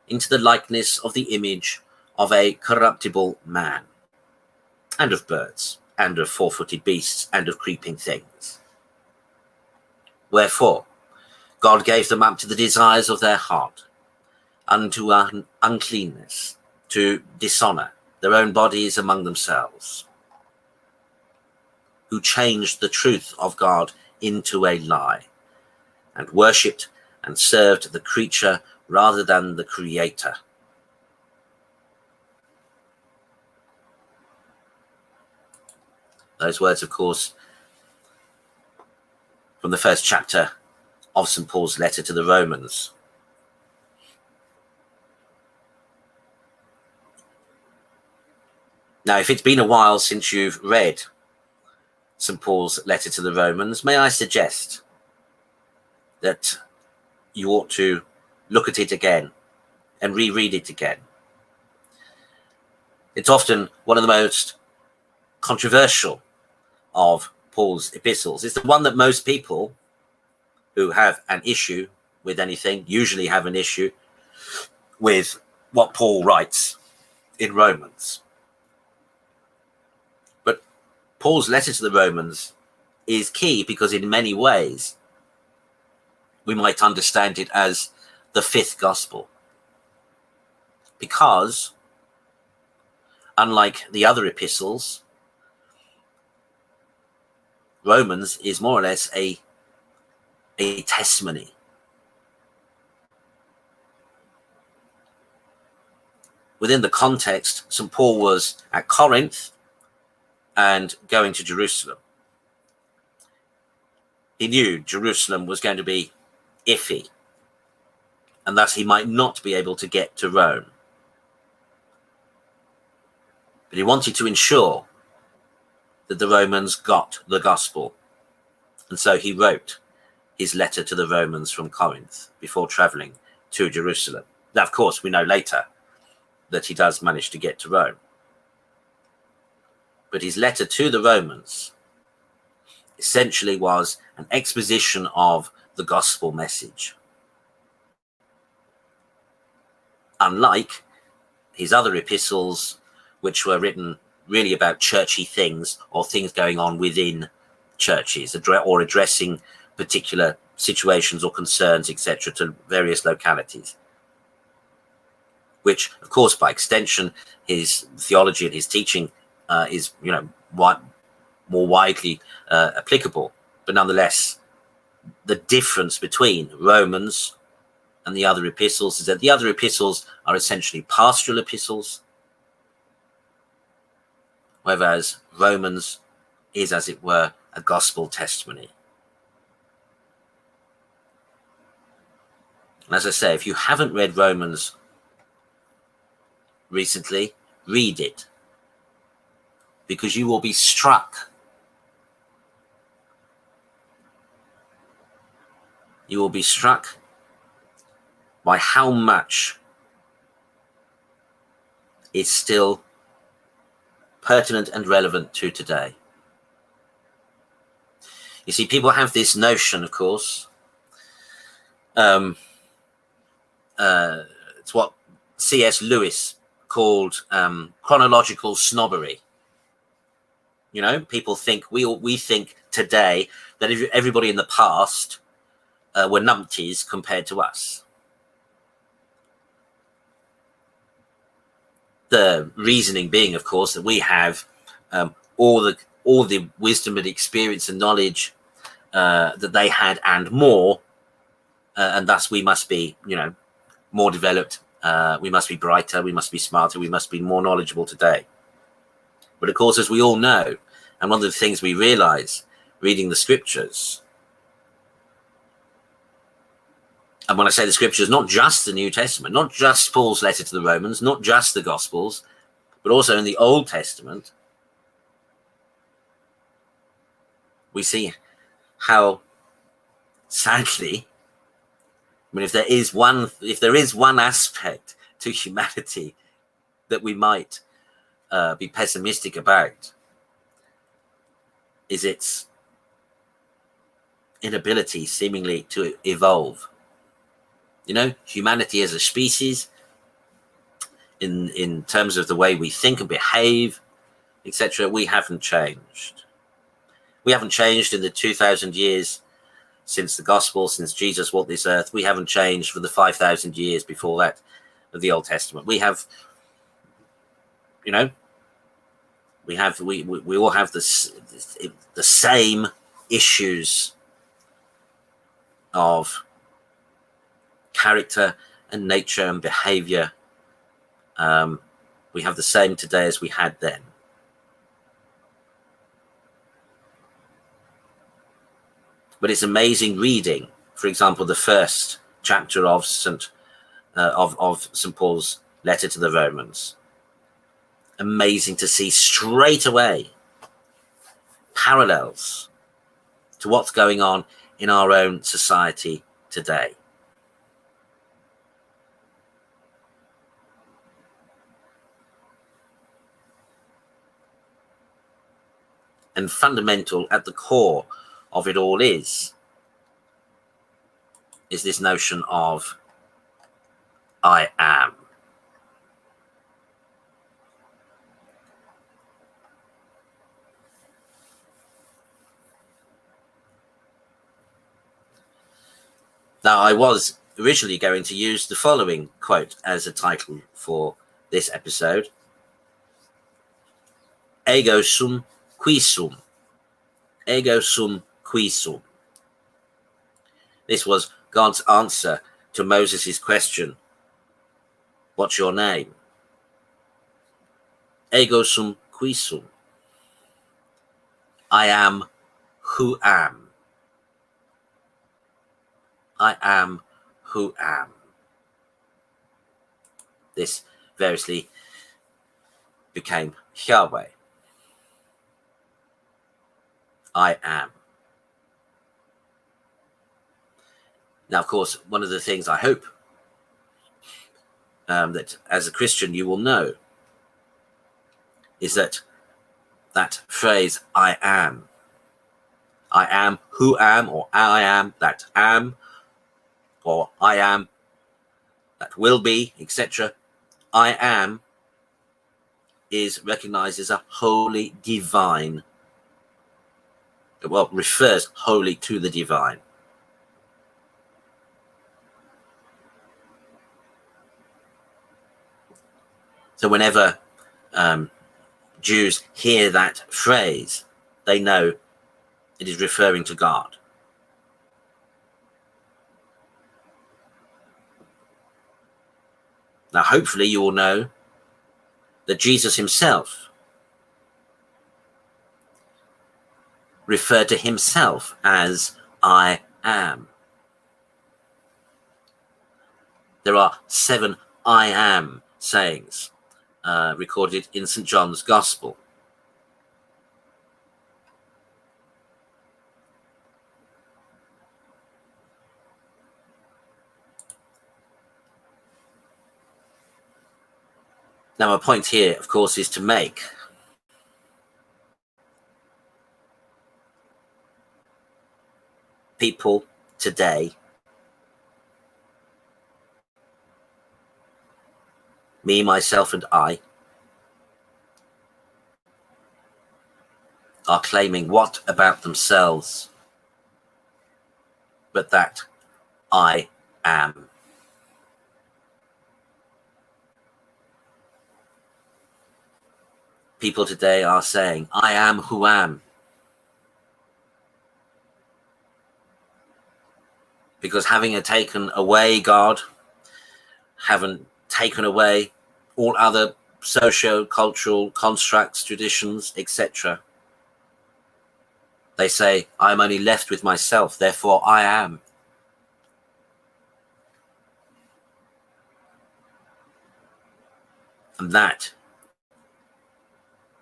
into the likeness of the image of a corruptible man, and of birds, and of four-footed beasts, and of creeping things. Wherefore, God gave them up to the desires of their heart, unto uncleanness, to dishonor their own bodies among themselves, who changed the truth of God into a lie, and worshipped and served the creature rather than the Creator. Those words, of course, from the first chapter of St. Paul's letter to the Romans. Now, if it's been a while since you've read St. Paul's letter to the Romans, may I suggest that you ought to look at it again and reread it again. It's often one of the most controversial of Paul's epistles. It's the one that most people who have an issue with anything usually have an issue with what Paul writes in Romans. But Paul's letter to the Romans is key because in many ways we might understand it as the fifth gospel. Because unlike the other epistles, Romans is more or less a testimony. Within the context, St. Paul was at Corinth and going to Jerusalem. He knew Jerusalem was going to be iffy, and thus he might not be able to get to Rome. But he wanted to ensure that the Romans got the gospel. And so he wrote his letter to the Romans from Corinth before traveling to Jerusalem. Now, of course, we know later that he does manage to get to Rome. But his letter to the Romans essentially was an exposition of the gospel message. Unlike his other epistles, which were written really about churchy things or things going on within churches, or addressing particular situations or concerns, etc., to various localities, which, of course, by extension, his theology and his teaching is, more widely applicable. But nonetheless, the difference between Romans and the other epistles is that the other epistles are essentially pastoral epistles, whereas Romans is, as it were, a gospel testimony. And as I say, if you haven't read Romans recently, read it, because you will be struck. You will be struck by how much is still pertinent and relevant to today. You see, people have this notion, of course, it's what C.S. Lewis called chronological snobbery. You know, people think, we think today that everybody in the past were numpties compared to us. The reasoning being, of course, that we have all the wisdom and experience and knowledge that they had and more, and thus we must be, more developed. We must be brighter. We must be smarter. We must be more knowledgeable today. But of course, as we all know, and one of the things we realize reading the scriptures, and when I say the scriptures, not just the New Testament, not just Paul's letter to the Romans, not just the Gospels, but also in the Old Testament, we see how, sadly, if there is one aspect to humanity that we might be pessimistic about, is its inability seemingly to evolve. Humanity as a species, in terms of the way we think and behave, etc., we haven't changed. We haven't changed in the 2,000 years since the gospel, since Jesus walked this earth. We haven't changed for the 5,000 years before that of the Old Testament. We have, we all have the same issues of character and nature and behavior. We have the same today as we had then. But it's amazing reading, for example, the first chapter of St. Paul's letter to the Romans. Amazing to see straight away parallels to what's going on in our own society today. and fundamental at the core of it all is this notion of I am. Now, I was originally going to use the following quote as a title for this episode. Ego sum qui sum. Ego sum qui sum. This was God's answer to Moses' question, what's your name? Ego sum qui sum. I am who am. I am who am. This variously became Yahweh. I am. Now, of course, one of the things I hope that as a Christian you will know is that phrase, I am who am, or I am that am, or I am that will be, etc. I am is recognized as a wholly divine, well, refers wholly to the divine. So whenever Jews hear that phrase, they know it is referring to God. Now, hopefully you will know that Jesus himself referred to himself as I am. There are 7 I am sayings recorded in St. John's Gospel. Now, my point here, of course, is to make people today, me, myself, and I, are claiming what about themselves but that I am. People today are saying, I am who am. Because having taken away God, haven't taken away all other socio-cultural constructs, traditions, etc., they say, I'm only left with myself, therefore I am. And that,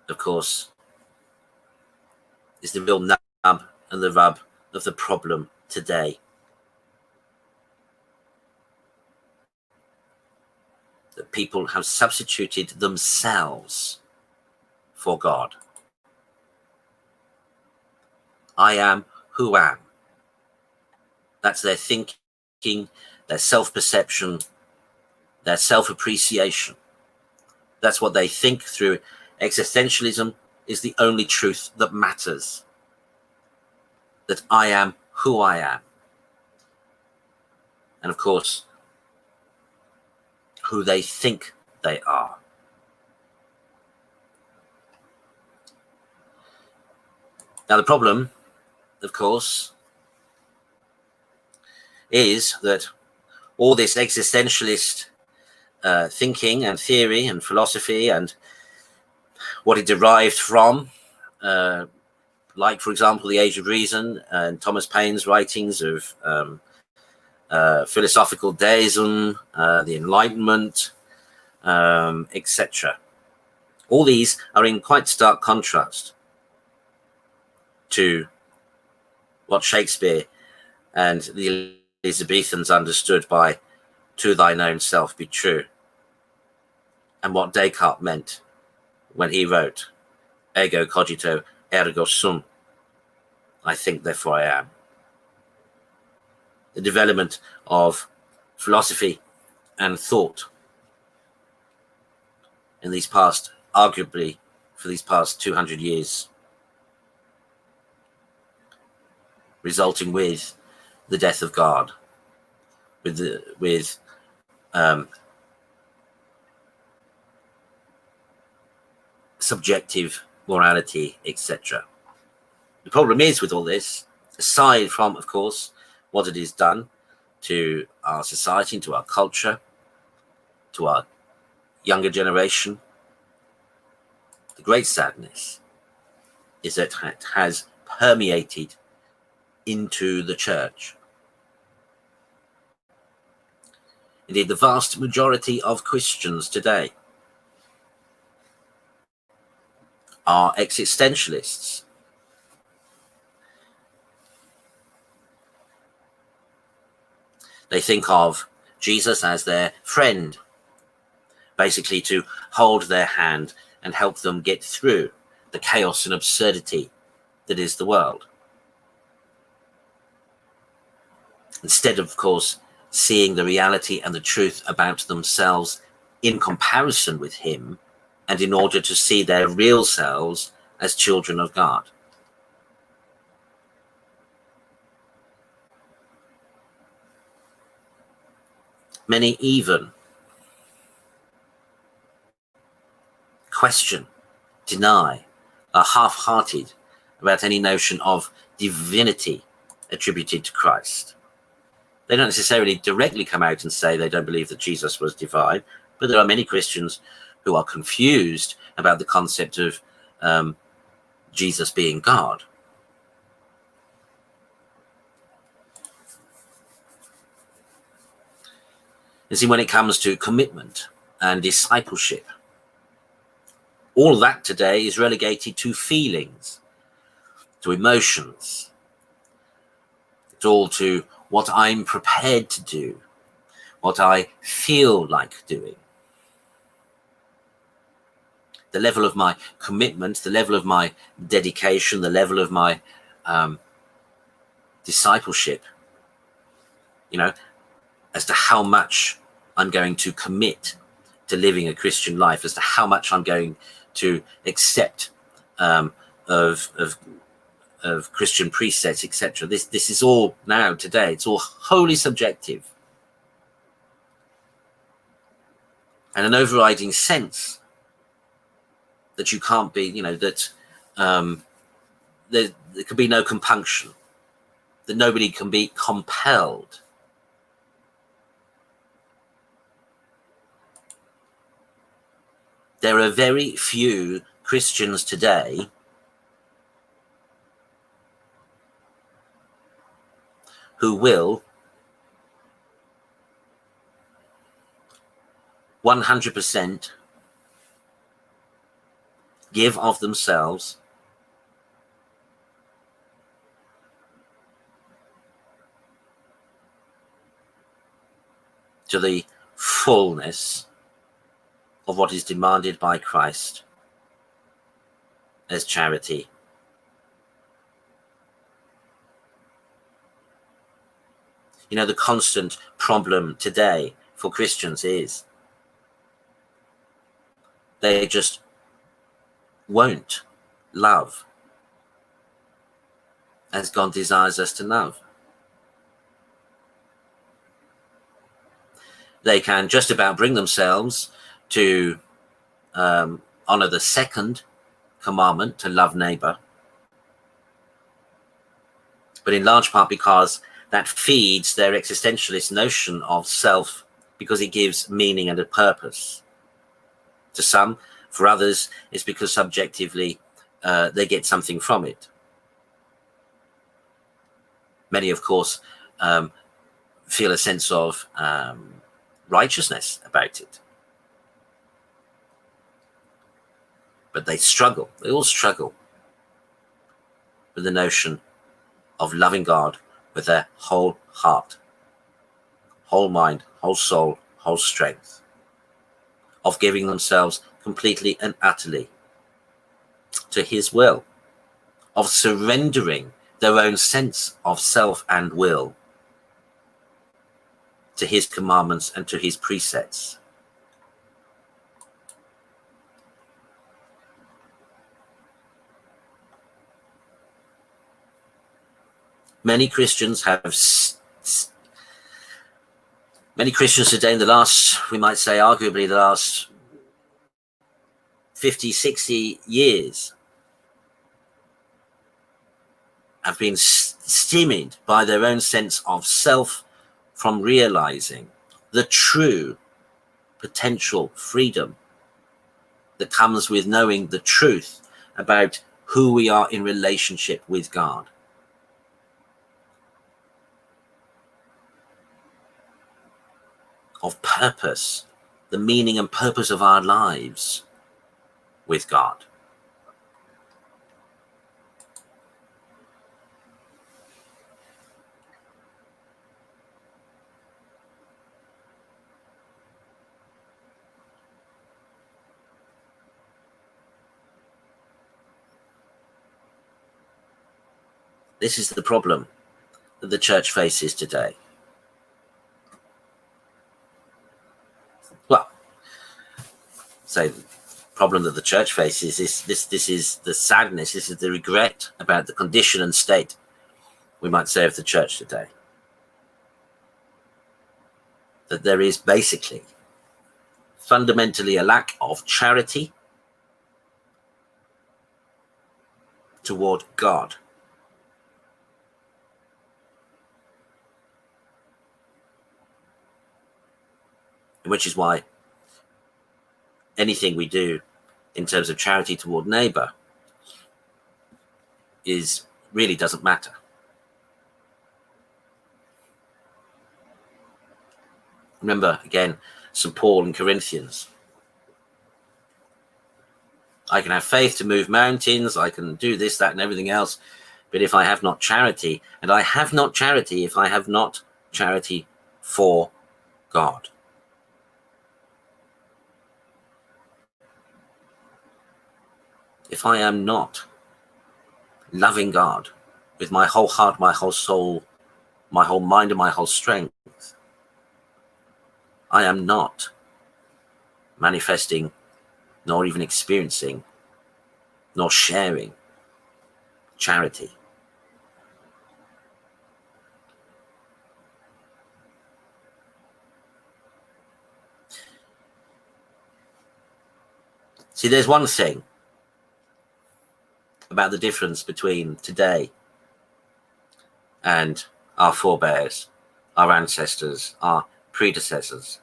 of course, is the real nub and the rub of the problem today. That people have substituted themselves for God. I am who am. That's their thinking, their self-perception, their self-appreciation. That's what they think through. Existentialism is the only truth that matters. That I am who I am. And of course, who they think they are. Now, the problem, of course, is that all this existentialist thinking and theory and philosophy and what it derived from, like, for example, The Age of Reason and Thomas Paine's writings of philosophical deism, the Enlightenment, etc. All these are in quite stark contrast to what Shakespeare and the Elizabethans understood by "to thine own self be true," and what Descartes meant when he wrote "ergo cogito, ergo sum. I think, therefore I am. The development of philosophy and thought in these past, arguably for these past 200 years, resulting with the death of God, with subjective morality, etc. The problem is with all this, aside from, of course, what it has done to our society, to our culture, to our younger generation, the great sadness is that it has permeated into the church. Indeed, the vast majority of Christians today are existentialists. They think of Jesus as their friend, basically to hold their hand and help them get through the chaos and absurdity that is the world. Instead of course, seeing the reality and the truth about themselves in comparison with him, and in order to see their real selves as children of God. Many even question, deny, are half-hearted about any notion of divinity attributed to Christ. They don't necessarily directly come out and say they don't believe that Jesus was divine, but there are many Christians who are confused about the concept of Jesus being God. You see, when it comes to commitment and discipleship, all of that today is relegated to feelings, to emotions. It's all to what I'm prepared to do, what I feel like doing. The level of my commitment, the level of my dedication, the level of my discipleship, as to how much I'm going to commit to living a Christian life, as to how much I'm going to accept of Christian precepts, etc. This is all now today. It's all wholly subjective, and an overriding sense that you can't be, that there can be no compunction, that nobody can be compelled. There are very few Christians today who will 100% give of themselves to the fullness of what is demanded by Christ as charity. The constant problem today for Christians is they just won't love as God desires us to love. They can just about bring themselves to honor the second commandment, to love neighbor, but in large part because that feeds their existentialist notion of self, because it gives meaning and a purpose. To some, for others, it's because subjectively they get something from it. Many, of course, feel a sense of righteousness about it. But they all struggle with the notion of loving God with their whole heart, whole mind, whole soul, whole strength, of giving themselves completely and utterly to his will. of surrendering their own sense of self and will to his commandments and to his precepts. Many Christians today in the last, we might say arguably the last 50, 60 years have been stymied by their own sense of self from realizing the true potential freedom that comes with knowing the truth about who we are in relationship with God. Of purpose, the meaning and purpose of our lives with God. This is the problem that the church faces today. Well, so the problem that the church faces is this is the sadness, this is the regret about the condition and state, we might say, of the church today. That there is basically fundamentally a lack of charity toward God. Which is why anything we do in terms of charity toward neighbor really doesn't matter. Remember again, St. Paul in Corinthians. I can have faith to move mountains, I can do this, that, and everything else, but if I have not charity, and I have not charity if I have not charity for God. If I am not loving God with my whole heart, my whole soul, my whole mind, and my whole strength, I am not manifesting, nor even experiencing, nor sharing charity. See, there's one thing about the difference between today and our forebears, our ancestors, our predecessors.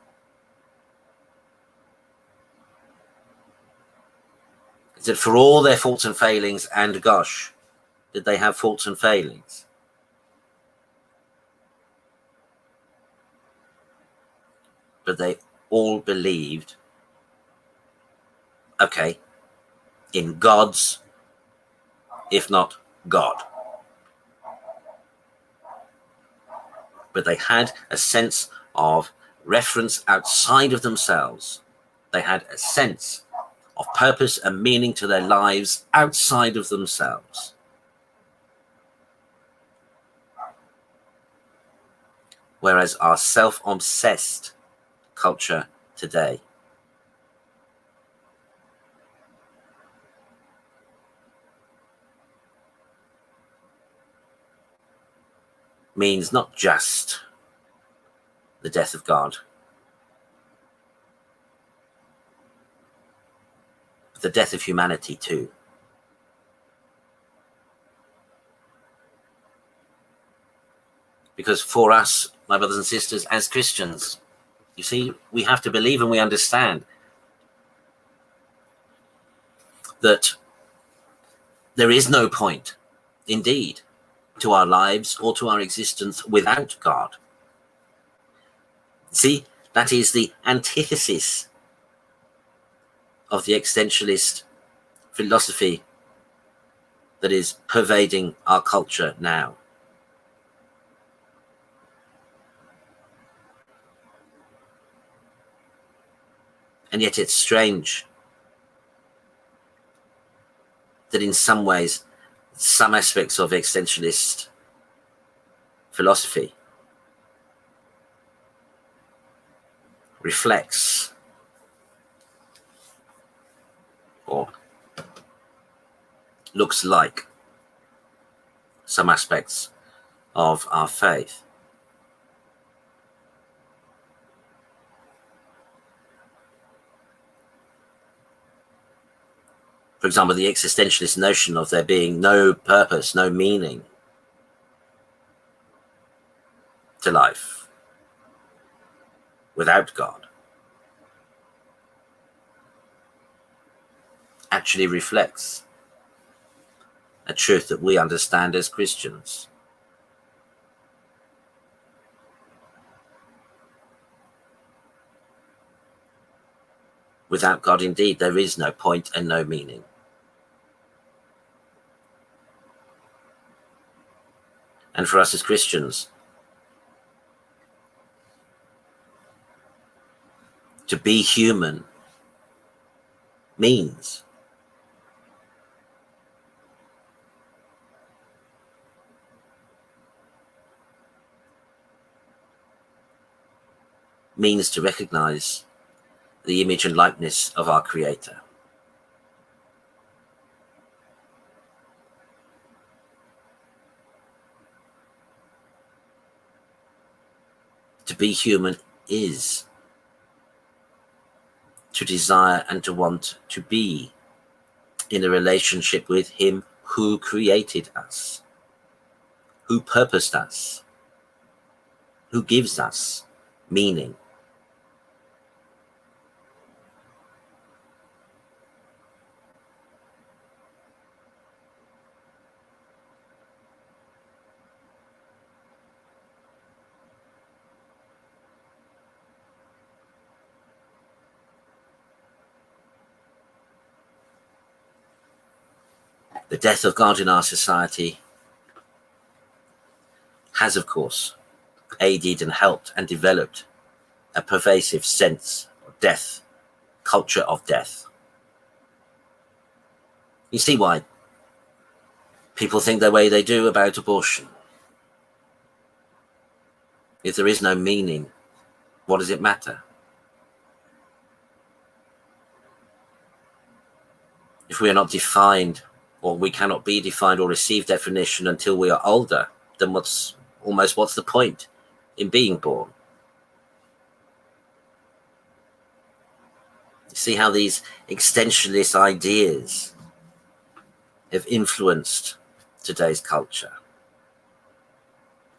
Is that for all their faults and failings, and gosh, did they have faults and failings? But they all believed, okay, in gods, if not God. But they had a sense of reference outside of themselves. They had a sense of purpose and meaning to their lives outside of themselves. Whereas our self-obsessed culture today means not just the death of God, but the death of humanity too. Because for us, my brothers and sisters, as Christians, you see, we have to believe and we understand that there is no point, indeed, to our lives or to our existence without God. See, that is the antithesis of the existentialist philosophy that is pervading our culture now. And yet it's strange that in some ways some aspects of existentialist philosophy reflects or looks like some aspects of our faith. For example, the existentialist notion of there being no purpose, no meaning to life without God actually reflects a truth that we understand as Christians. Without God, indeed, there is no point and no meaning. And for us as Christians, to be human means to recognize the image and likeness of our Creator. To be human is to desire and to want to be in a relationship with Him who created us, who purposed us, who gives us meaning. The death of God in our society has, of course, aided and helped and developed a pervasive sense of death, culture of death. You see why people think the way they do about abortion. If there is no meaning, what does it matter? If we are not defined, or we cannot be defined or receive definition until we are older, then what's the point in being born? You see how these existentialist ideas have influenced today's culture.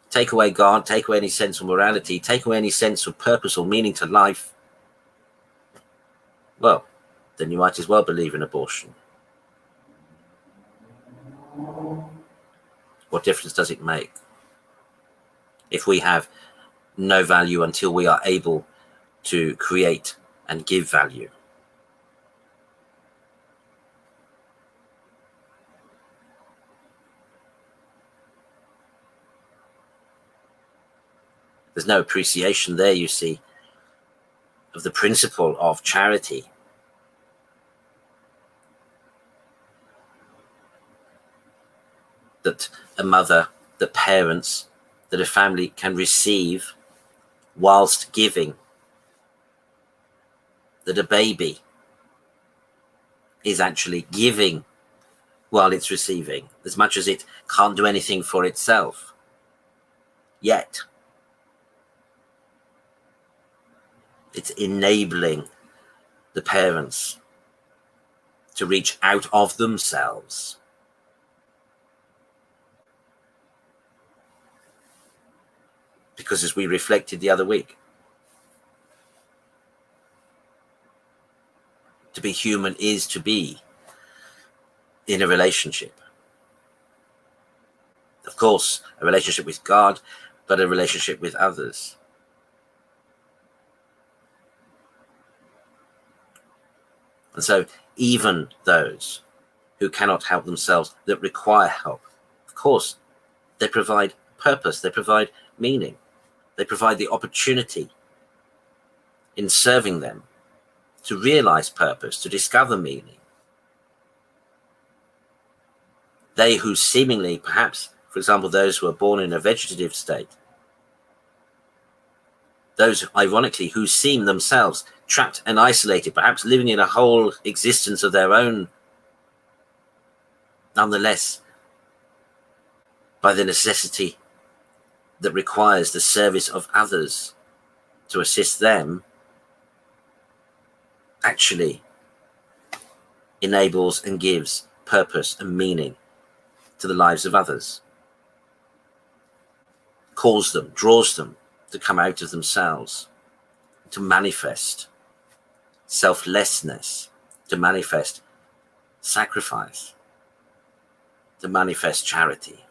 Take away God, take away any sense of morality, take away any sense of purpose or meaning to life, well, then you might as well believe in abortion. What difference does it make if we have no value until we are able to create and give value? There's no appreciation there, you see, of the principle of charity. That a mother, that parents, that a family can receive whilst giving. That a baby is actually giving while it's receiving, as much as it can't do anything for itself. Yet, it's enabling the parents to reach out of themselves. Because as we reflected the other week, to be human is to be in a relationship. Of course, a relationship with God, but a relationship with others. And so even those who cannot help themselves, that require help, of course, they provide purpose, they provide meaning, they provide the opportunity in serving them to realize purpose, to discover meaning. They who seemingly, perhaps, for example, those who are born in a vegetative state, those, ironically, who seem themselves trapped and isolated, perhaps living in a whole existence of their own, nonetheless, by the necessity that requires the service of others to assist them, actually enables and gives purpose and meaning to the lives of others, calls them, draws them to come out of themselves, to manifest selflessness, to manifest sacrifice, to manifest charity.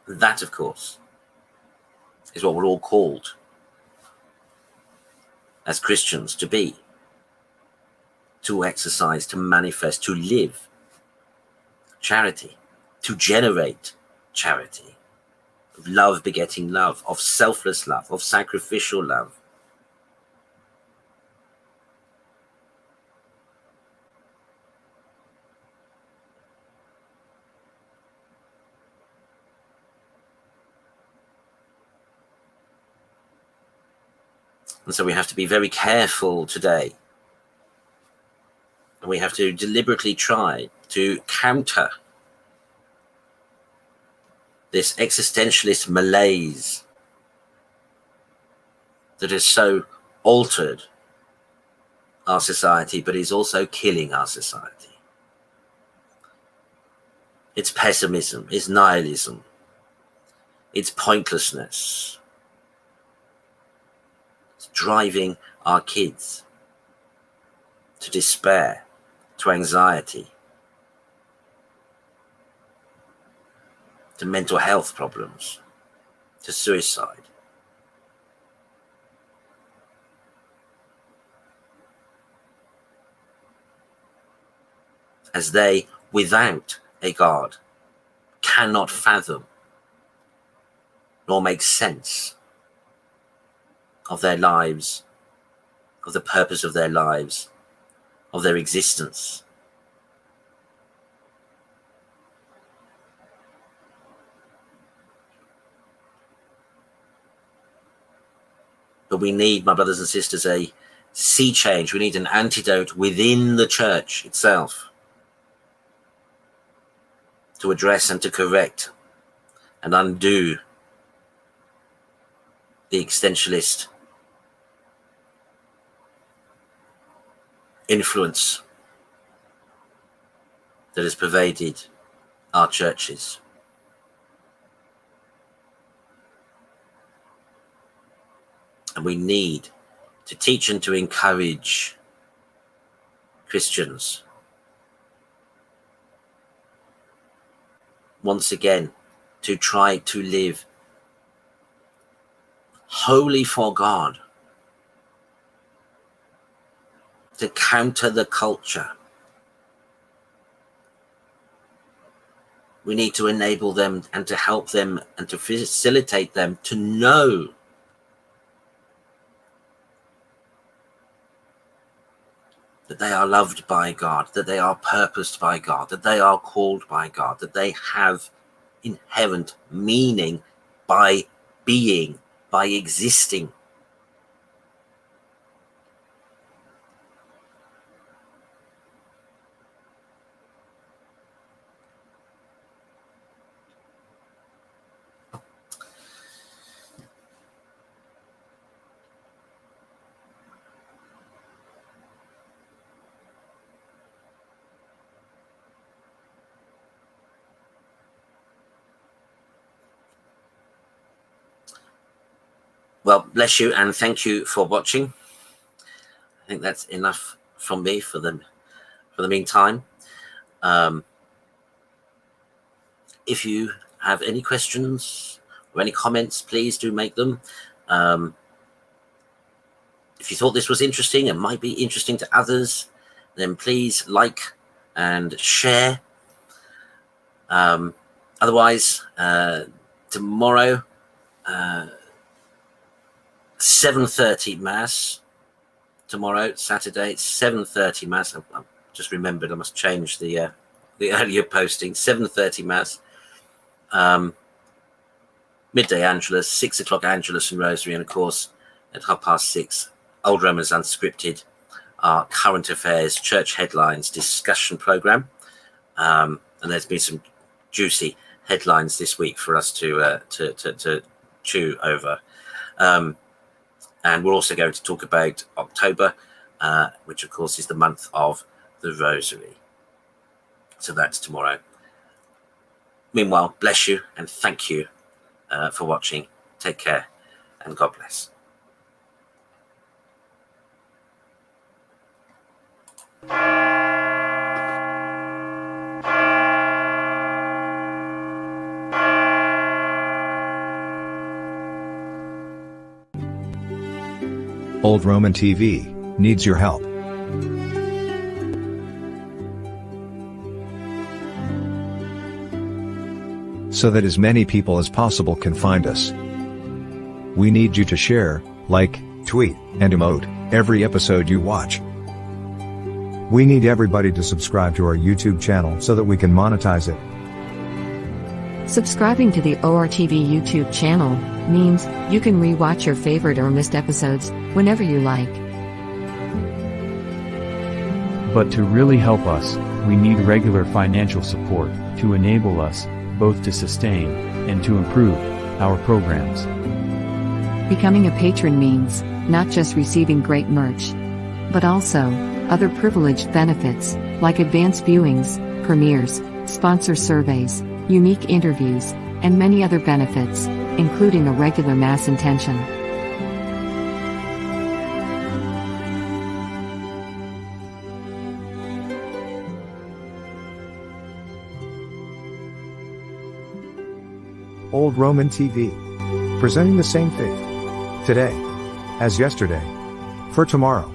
That, of course, is what we're all called as Christians to be, to exercise, to manifest, to live charity, to generate charity, of love begetting love, of selfless love, of sacrificial love. And so we have to be very careful today. And we have to deliberately try to counter this existentialist malaise that has so altered our society, but is also killing our society. It's pessimism, it's nihilism, it's pointlessness. It's driving our kids to despair, to anxiety, to mental health problems, to suicide. As they, without a God, cannot fathom nor make sense of their lives, of the purpose of their lives, of their existence. But we need, my brothers and sisters, a sea change. We need an antidote within the church itself to address and to correct and undo the existentialist influence that has pervaded our churches. And we need to teach and to encourage Christians once again to try to live wholly for God, to counter the culture. We need to enable them and to help them and to facilitate them to know that they are loved by God, that they are purposed by God, that they are called by God, that they have inherent meaning by being, by existing. Well, bless you and thank you for watching. I think that's enough from me for the meantime. If you have any questions or any comments, please do make them. If you thought this was interesting and might be interesting to others, then please like and share. Otherwise, tomorrow, 7:30 Mass. Tomorrow, Saturday, 7:30 Mass. I'm just remembered I must change the earlier posting. 7:30 Mass, midday Angelus, 6 o'clock Angelus and Rosary, and of course at 6:30, Old Romans Unscripted, our current affairs, church headlines discussion program. And there's been some juicy headlines this week for us to chew over. And we're also going to talk about October, which of course is the month of the Rosary. So that's tomorrow. Meanwhile, bless you and thank you for watching. Take care and God bless. Old Roman TV needs your help. So that as many people as possible can find us. We need you to share, like, tweet, and emote every episode you watch. We need everybody to subscribe to our YouTube channel so that we can monetize it. Subscribing to the ORTV YouTube channel means you can re-watch your favorite or missed episodes whenever you like. But to really help us, we need regular financial support to enable us both to sustain and to improve our programs. Becoming a patron means not just receiving great merch, but also other privileged benefits like advanced viewings, premieres, sponsor surveys, unique interviews, and many other benefits, including a regular Mass intention. Old Roman TV. Presenting the same faith. Today. As yesterday. For tomorrow.